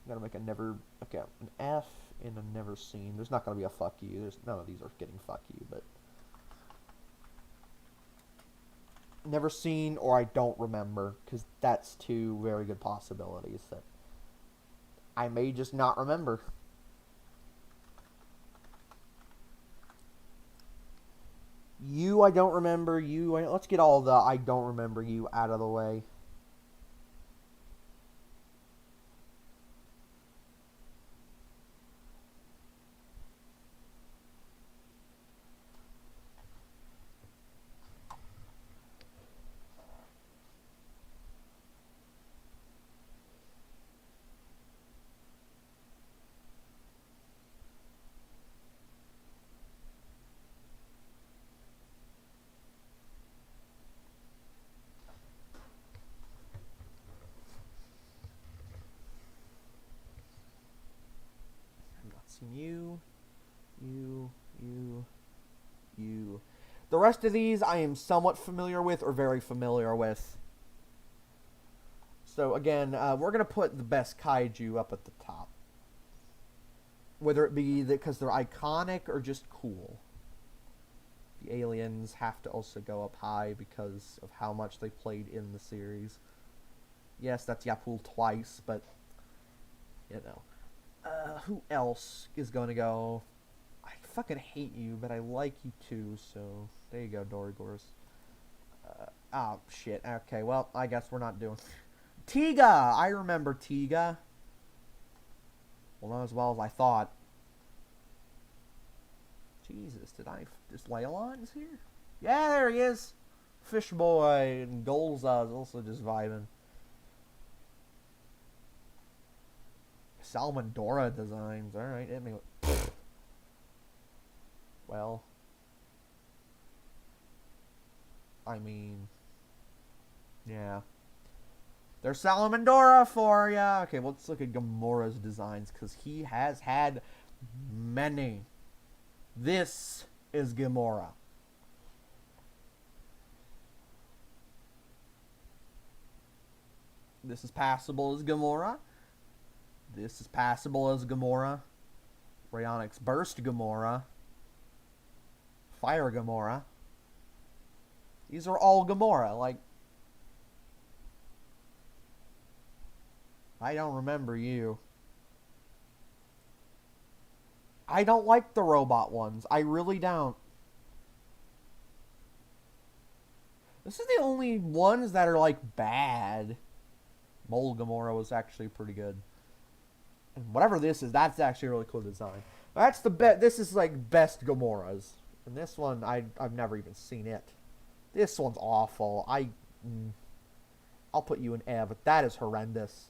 Gotta make a never. Okay, an F and a never seen. There's not gonna be a fuck you. There's none of these are getting fuck you, but never seen or I don't remember, because that's two very good possibilities that I may just not remember. You, I don't remember. You, let's get all the I don't remember you out of the way. I've not seen you. You. The rest of these I am somewhat familiar with or very familiar with. So again, we're going to put the best kaiju up at the top. Whether it be because they're iconic or just cool. The aliens have to also go up high because of how much they played in the series. Yes, that's Yapul twice, but, you know. Who else is going to go? I fucking hate you, but I like you too, so there you go, Dorigors. Oh, shit. Okay, well, I guess we're not doing... Tiga! I remember Tiga. Well, not as well as I thought. Jesus, did I... Is Leylon's here? Yeah, there he is! Fish Boy and Golza's also just vibing. Salmondora designs. Alright, hit me with... Well... I mean... Yeah. There's Salmondora for ya! Okay, let's look at Gamora's designs, because he has had many. This is Gamora. This is passable as Gamora. This is passable as Gamora. Rayonics Burst Gamora. Fire Gamora. These are all Gamora. Like, I don't remember you. I don't like the robot ones. I really don't. This is the only ones that are, like, bad. Mole Gamora was actually pretty good. And whatever this is, that's actually a really cool design. That's the best. This is, like, best Gamoras. And this one, I've never even seen it. This one's awful. I'll put you in F, but that is horrendous.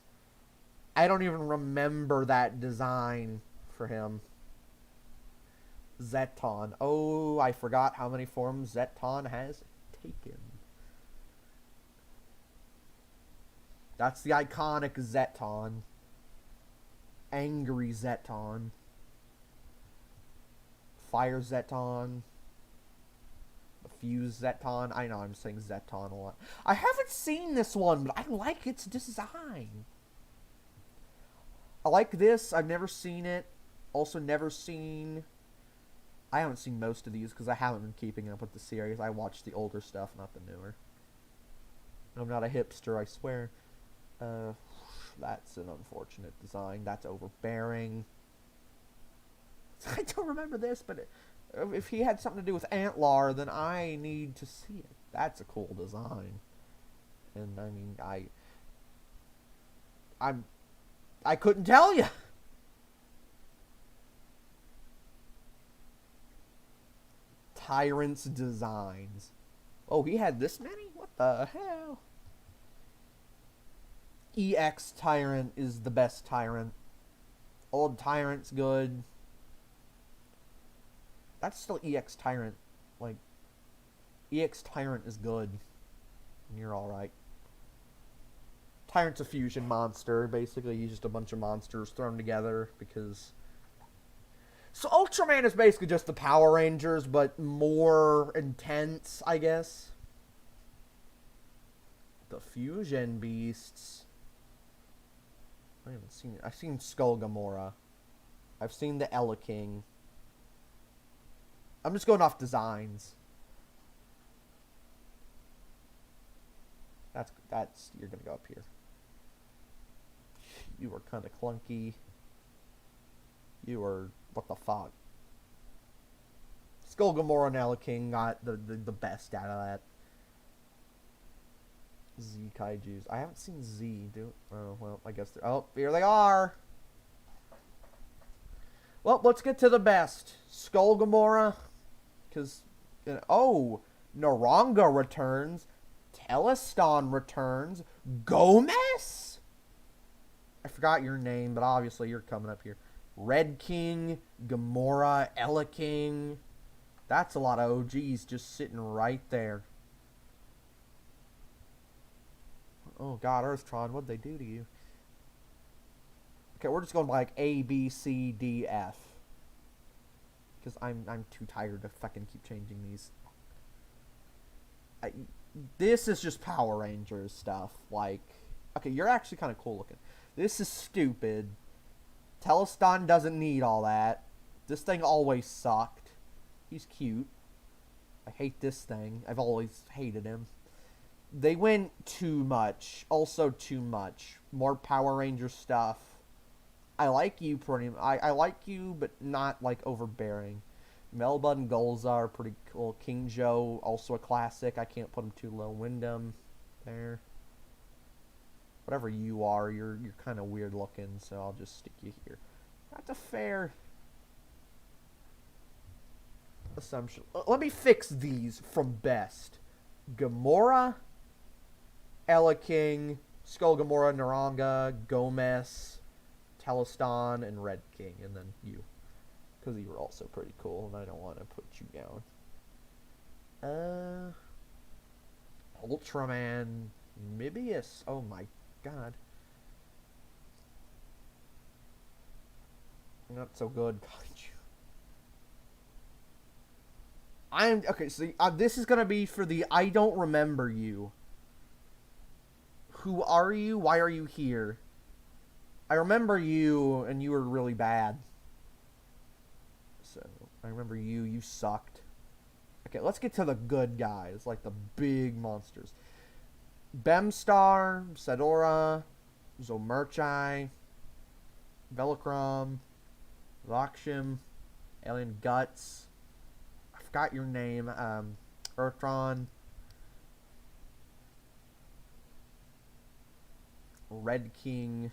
I don't even remember that design for him. Zeton. Oh, I forgot how many forms Zeton has taken. That's the iconic Zeton. Angry Zeton. Fire Zeton. The Fuse Zeton. I know I'm saying Zeton a lot. I haven't seen this one, but I like its design. I like this. I've never seen it. Also never seen... I haven't seen most of these because I haven't been keeping up with the series. I watch the older stuff, not the newer. I'm not a hipster, I swear. That's an unfortunate design. That's overbearing. I don't remember this, but if he had something to do with Antlar, then I need to see it. That's a cool design. And, I mean, I couldn't tell you. Tyrant's designs. Oh, he had this many? What the hell? EX Tyrant is the best Tyrant. Old Tyrant's good. That's still EX Tyrant. Like, EX Tyrant is good. And you're alright. Tyrant's a fusion monster. Basically, he's just a bunch of monsters thrown together because So Ultraman is basically just the Power Rangers, but more intense, I guess. The Fusion Beasts. I haven't seen it. I've seen Skull Gamora. I've seen the Ella King. I'm just going off designs. That's you're gonna go up here. You were kind of clunky. You were what the fuck? Skull Gamora and Ella King got the best out of that. Z Kaijus. I haven't seen Z. Oh well, I guess they're. Oh, here they are. Well, let's get to the best. Skull Gamora, because Naranga returns. Teleston returns. Gomez? I forgot your name, but obviously you're coming up here. Red King, Gamora, Ella King. That's a lot of OGs just sitting right there. Oh god, Earthtron, what'd they do to you? Okay, we're just going like A, B, C, D, F. Because I'm too tired to fucking keep changing these. This is just Power Rangers stuff. Like, okay, you're actually kind of cool looking. This is stupid. Teleston doesn't need all that. This thing always sucked. He's cute. I hate this thing. I've always hated him. They went too much. Also too much. More Power Ranger stuff. I like you pretty much. I like you, but not like overbearing. Melba and Golza are pretty cool. King Joe, also a classic. I can't put him too low. Wyndham, there. Whatever you are, you're kind of weird looking, so I'll just stick you here. That's a fair assumption. Let me fix these from best. Gamora, Ella King, Skull Gamora, Naranga, Gomez, Teleston, and Red King, and then you. Because you were also pretty cool, and I don't want to put you down. Ultraman Mibius. Oh my god. Not so good. Okay, so this is gonna be for the I don't remember you. Who are you? Why are you here? I remember you, and you were really bad. So, I remember you sucked. Okay, let's get to the good guys, like the big monsters. Bemstar, Sedora, Zomerchai, Velocrom, Vakshim, Alien Guts. I forgot your name. Earthron. Red King.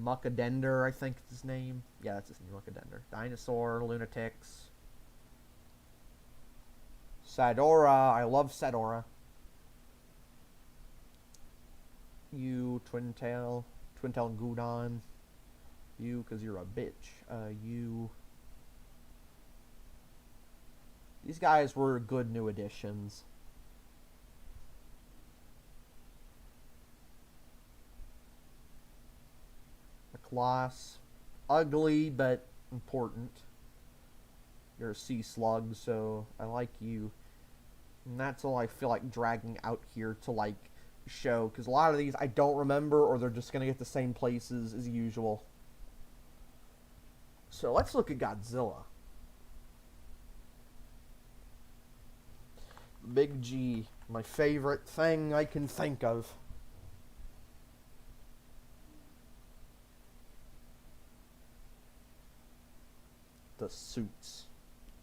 Muckadender, I think is his name. Yeah, that's his name, Muckadender. Dinosaur, Lunatics. Sadora, I love Sadora. You, Twintail Gudon. You, because you're a bitch. You. These guys were good new additions. Loss. Ugly, but important. You're a sea slug, so I like you. And that's all I feel like dragging out here to, like, show. Because a lot of these I don't remember, or they're just going to get the same places as usual. So let's look at Godzilla. Big G. My favorite thing I can think of. The suits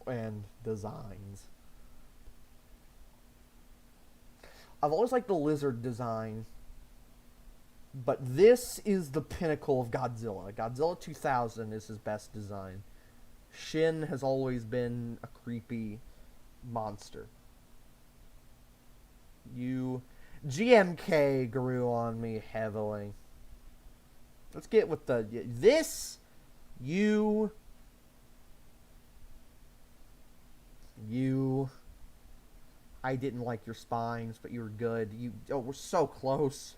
and designs. I've always liked the lizard design, but this is the pinnacle of Godzilla. Godzilla 2000 is his best design. Shin has always been a creepy monster. GMK grew on me heavily. Let's get with this. I didn't like your spines, but you were good. We're so close.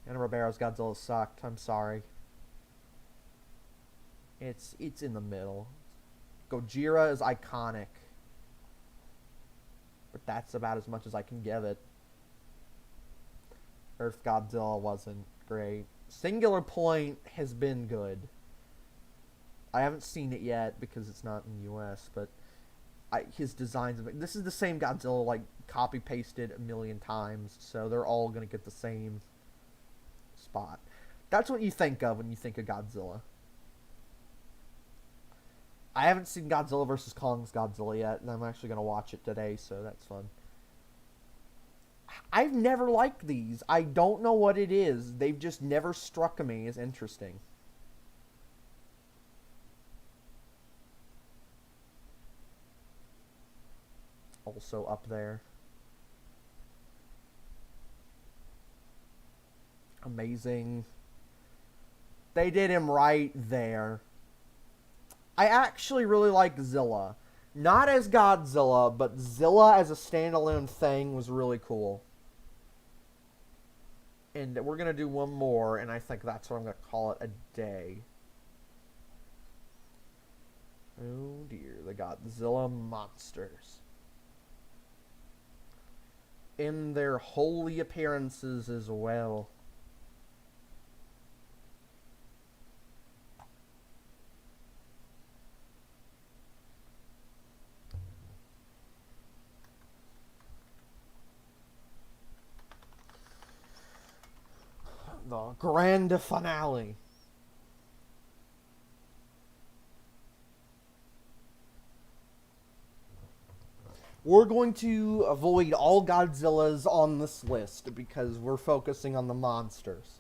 Hanna-Barbera's Godzilla sucked. I'm sorry. It's in the middle. Gojira is iconic, but that's about as much as I can give it. Earth Godzilla wasn't great. Singular Point has been good. I haven't seen it yet because it's not in the U.S., but his designs of it. This is the same Godzilla, like, copy-pasted a million times, so they're all going to get the same spot. That's what you think of when you think of Godzilla. I haven't seen Godzilla vs. Kong's Godzilla yet, and I'm actually going to watch it today, so that's fun. I've never liked these. I don't know what it is. They've just never struck me as interesting. Also up there. Amazing. They did him right there. I actually really like Zilla. Not as Godzilla, but Zilla as a standalone thing was really cool. And we're going to do one more, and I think that's what I'm going to call it a day. Oh dear, the Godzilla monsters. In their holy appearances as well. The grand finale. We're going to avoid all Godzillas on this list because we're focusing on the monsters.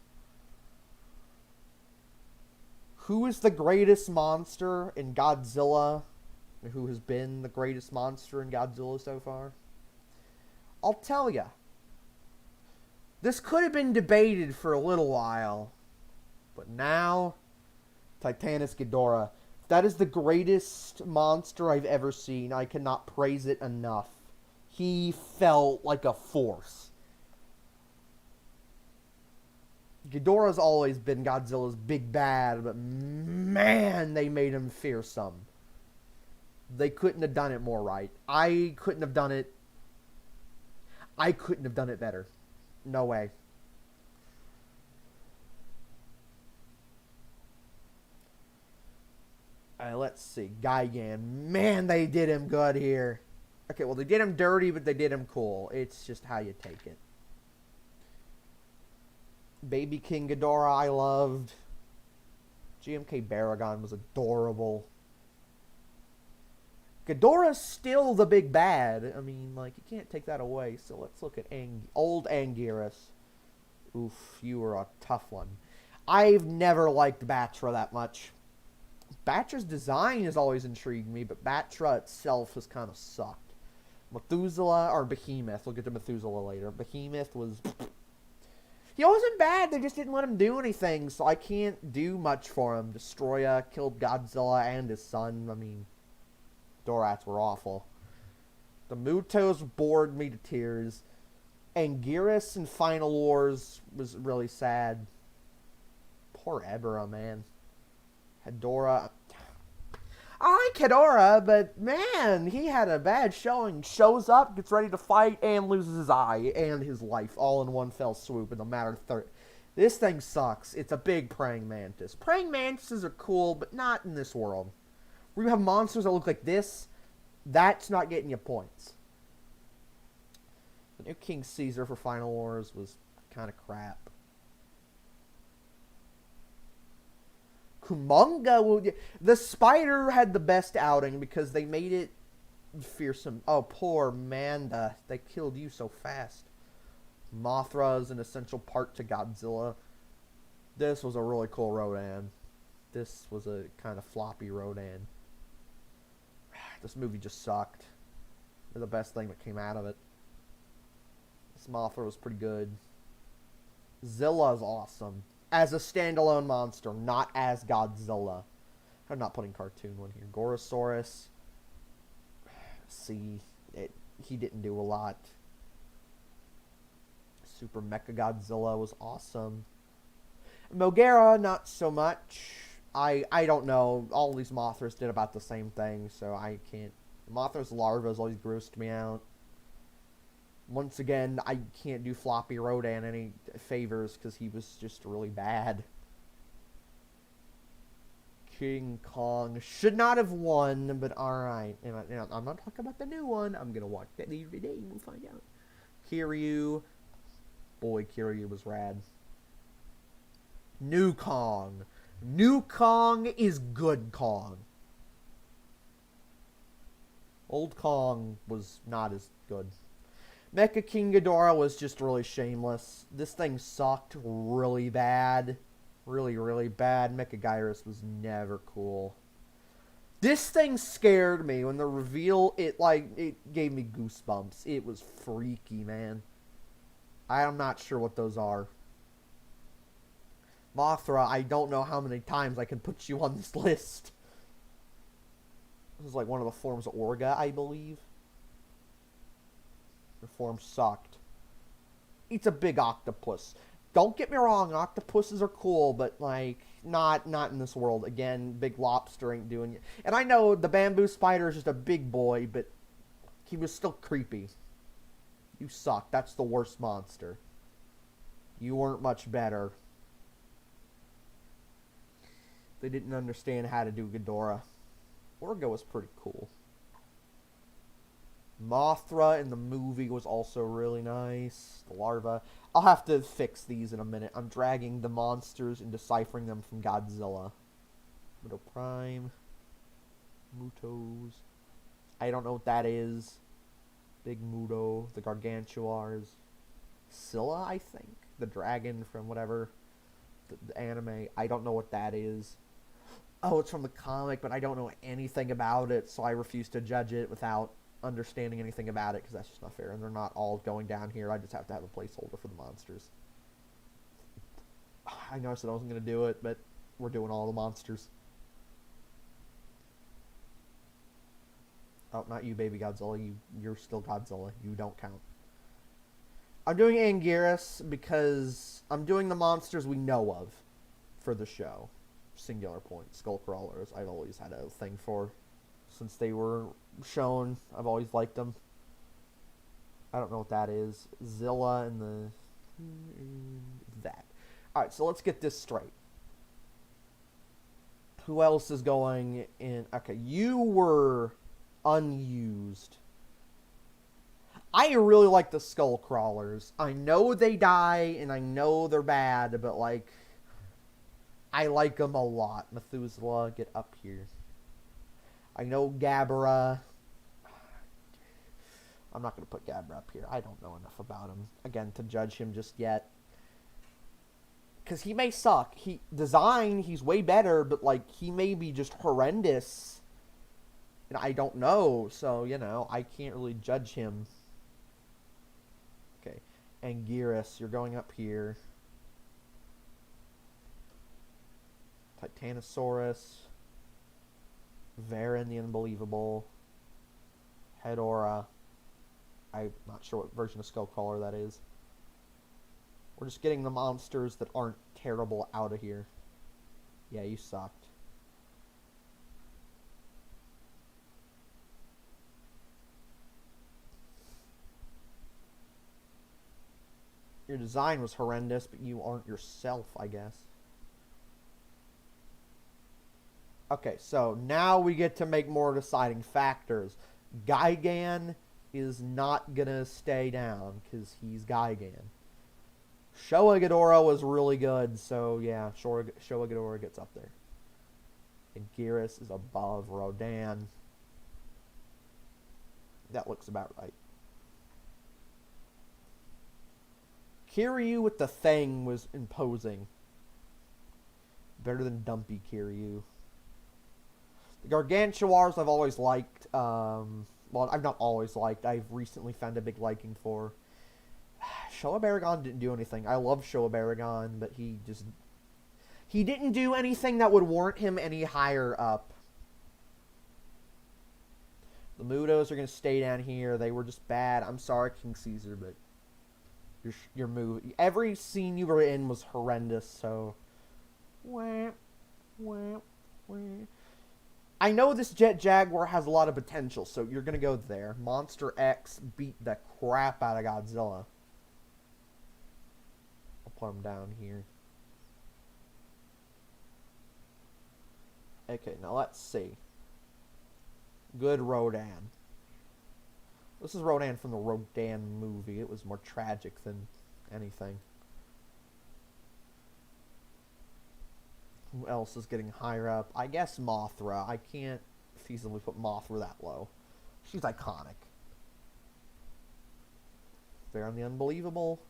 Who is the greatest monster in Godzilla? Who has been the greatest monster in Godzilla so far? I'll tell ya. This could have been debated for a little while, but now, Titanus Ghidorah. That is the greatest monster I've ever seen. I cannot praise it enough. He felt like a force. Ghidorah's always been Godzilla's big bad, but man, they made him fearsome. They couldn't have done it more right. I couldn't have done it better. No way. Let's see. Gigan. Man, they did him good here. Okay, well, they did him dirty, but they did him cool. It's just how you take it. Baby King Ghidorah, I loved. GMK Baragon was adorable. Ghidorah's still the big bad. I mean, like, you can't take that away. So let's look at old Anguirus. Oof, you were a tough one. I've never liked Batra that much. Batra's design has always intrigued me, but Batra itself has kind of sucked. Methuselah, or Behemoth. We'll get to Methuselah later. Behemoth was... He wasn't bad, they just didn't let him do anything, so I can't do much for him. Destroya killed Godzilla and his son. I mean, Dorats were awful. The Mutos bored me to tears. Anguirus in Final Wars was really sad. Poor Ebera, man. Hedorah. I like Hedorah, but man, he had a bad showing. Shows up, gets ready to fight, and loses his eye and his life all in one fell swoop in a matter of 30. This thing sucks. It's a big praying mantis. Praying mantises are cool, but not in this world. Where you have monsters that look like this, that's not getting you points. The new King Caesar for Final Wars was kind of crap. Kumonga, the spider had the best outing because they made it fearsome. Oh, poor Manda. They killed you so fast. Mothra is an essential part to Godzilla. This was a really cool Rodan. This was a kind of floppy Rodan. This movie just sucked. They're the best thing that came out of it. This Mothra was pretty good. Zilla's awesome. As a standalone monster, not as Godzilla. I'm not putting cartoon one here. Gorosaurus. See, he didn't do a lot. Super Mecha Godzilla was awesome. Mogera, not so much. I don't know. All these Mothras did about the same thing, so I can't. Mothra's larvas always grossed me out. Once again, I can't do Floppy Rodan any favors because he was just really bad. King Kong should not have won, but alright. I'm not talking about the new one. I'm gonna watch that later today and we'll find out. Kiryu. Boy, Kiryu was rad. New Kong. New Kong is good Kong. Old Kong was not as good. Mecha King Ghidorah was just really shameless. This thing sucked really bad. Really, really bad. Mecha Gyrus was never cool. This thing scared me. When the reveal, it gave me goosebumps. It was freaky, man. I'm not sure what those are. Mothra, I don't know how many times I can put you on this list. This is like one of the forms of Orga, I believe. The form sucked. It's a big octopus. Don't get me wrong, octopuses are cool, but like not in this world. Again, big lobster ain't doing it. And I know the bamboo spider is just a big boy, but he was still creepy. You suck. That's the worst monster. You weren't much better. They didn't understand how to do Ghidorah. Orga was pretty cool. Mothra in the movie was also really nice. The larva. I'll have to fix these in a minute. I'm dragging the monsters and deciphering them from Godzilla. Muto Prime. Mutos. I don't know what that is. Big Muto. The Gargantuars. Scylla, I think. The dragon from whatever. The anime. I don't know what that is. Oh, it's from the comic, but I don't know anything about it, so I refuse to judge it without understanding anything about it, because that's just not fair, and they're not all going down here. I just have to have a placeholder for the monsters. I know I said I wasn't going to do it, but we're doing all the monsters. Oh, not you, baby Godzilla. You're still Godzilla. You don't count. I'm doing Anguirus because I'm doing the monsters we know of for the show. Singular point. Skullcrawlers, I've always had a thing for. Since they were shown, I've always liked them. I don't know what that is. Zilla and the... that. Alright, so let's get this straight. Who else is going in... Okay, you were unused. I really like the Skullcrawlers. I know they die, and I know they're bad, but, like... I like them a lot. Methuselah, get up here. I know Gabara. I'm not going to put Gabara up here. I don't know enough about him, again, to judge him just yet. Because he may suck. He's way better, but, like, he may be just horrendous. And I don't know, so, you know, I can't really judge him. Okay. Anguirus, you're going up here. Titanosaurus. Varan the Unbelievable. Hedorah. I'm not sure what version of Skullcrawler that is. We're just getting the monsters that aren't terrible out of here. Yeah, you sucked. Your design was horrendous, but you aren't yourself, I guess. Okay, so now we get to make more deciding factors. Gigan is not gonna stay down, because he's Gigan. Showa Ghidorah was really good, so yeah, Showa Ghidorah gets up there. And Anguirus is above Rodan. That looks about right. Kiryu with the Thing was imposing. Better than Dumpy Kiryu. The Gargantuars I've always liked. Well, I've not always liked. I've recently found a big liking for. Showa Baragon didn't do anything. I love Showa Baragon, but he didn't do anything that would warrant him any higher up. The Mutos are going to stay down here. They were just bad. I'm sorry, King Caesar, but your move. Every scene you were in was horrendous, so... Wah. Wah, wah. I know this Jet Jaguar has a lot of potential, so you're gonna go there. Monster X beat the crap out of Godzilla. I'll put him down here. Okay, now let's see. Good Rodan. This is Rodan from the Rodan movie. It was more tragic than anything. Who else is getting higher up? I guess Mothra. I can't feasibly put Mothra that low. She's iconic. Fair and the Unbelievable.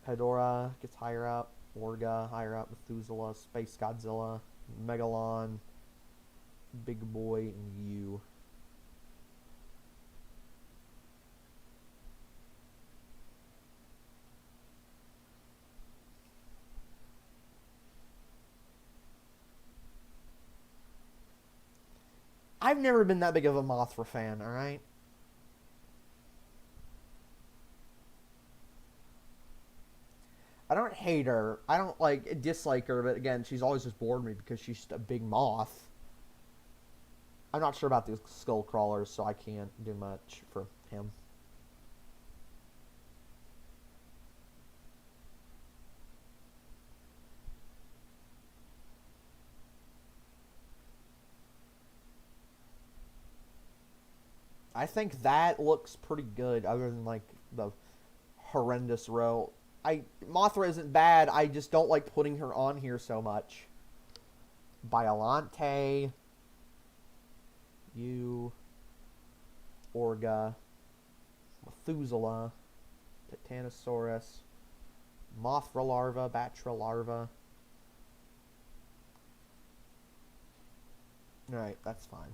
Hedorah gets higher up. Orga higher up. Methuselah. Space Godzilla. Megalon. Big Boy. And you. I've never been that big of a Mothra fan, alright? I don't hate her. I don't dislike her, but again, she's always just bored me because she's just a big moth. I'm not sure about these skull crawlers, so I can't do much for him. I think that looks pretty good, other than like the horrendous row. Mothra isn't bad. I just don't like putting her on here so much. Biolante, you, Orga, Methuselah, Titanosaurus, Mothra larva, Batra larva. Alright, that's fine.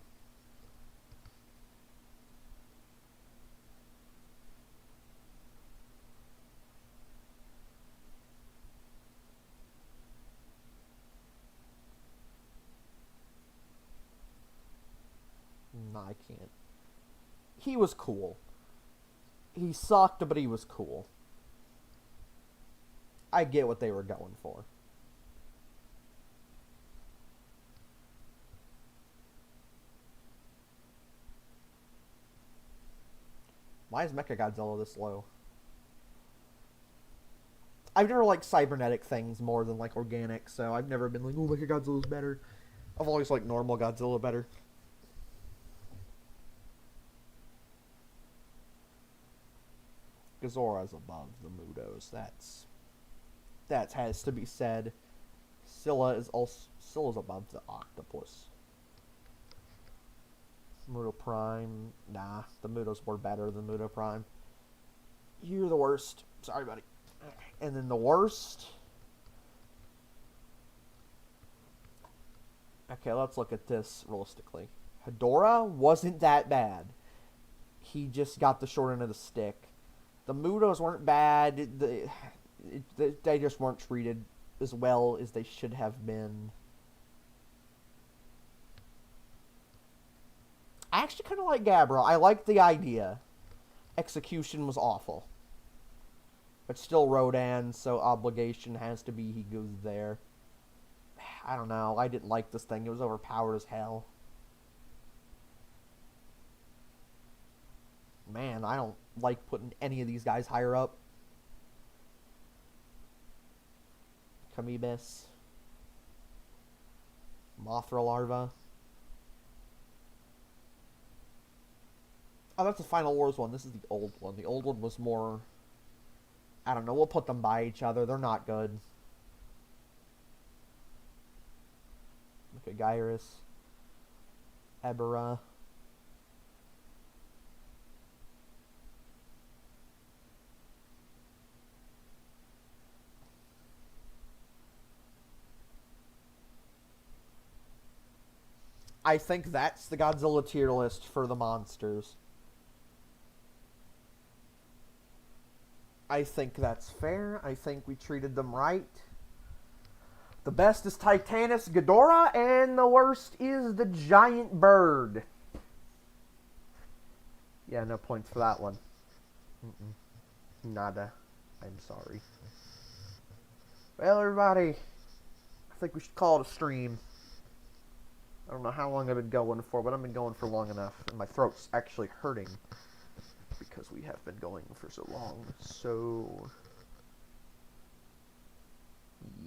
No, I can't. He was cool. He sucked, but he was cool. I get what they were going for. Why is Mechagodzilla this low? I've never liked cybernetic things more than like organic, so I've never been like, oh, Mechagodzilla's better. I've always liked normal Godzilla better. Gazora's above the Mudos. That has to be said. Scylla's above the Octopus. Mudo Prime. Nah, the Mudos were better than Mudo Prime. You're the worst. Sorry, buddy. And then the worst. Okay, let's look at this realistically. Hedorah wasn't that bad. He just got the short end of the stick. The Mudos weren't bad. They just weren't treated as well as they should have been. I actually kind of like Gabra. I like the idea. Execution was awful. But still Rodan, so obligation has to be he goes there. I don't know. I didn't like this thing. It was overpowered as hell. Man, I don't like putting any of these guys higher up. Camibus. Mothra larva. Oh, that's the Final Wars one. This is the old one. The old one was more... I don't know. We'll put them by each other. They're not good. Look at Gyrus. Ebera. I think that's the Godzilla tier list for the monsters. I think that's fair. I think we treated them right. The best is Titanus Ghidorah, and the worst is the giant bird. Yeah, no points for that one. Nada. I'm sorry. Well, everybody, I think we should call it a stream. I don't know how long I've been going for, but I've been going for long enough, and my throat's actually hurting because we have been going for so long. So,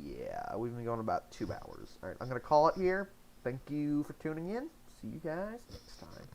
yeah, we've been going about 2 hours. All right, I'm going to call it here. Thank you for tuning in. See you guys next time.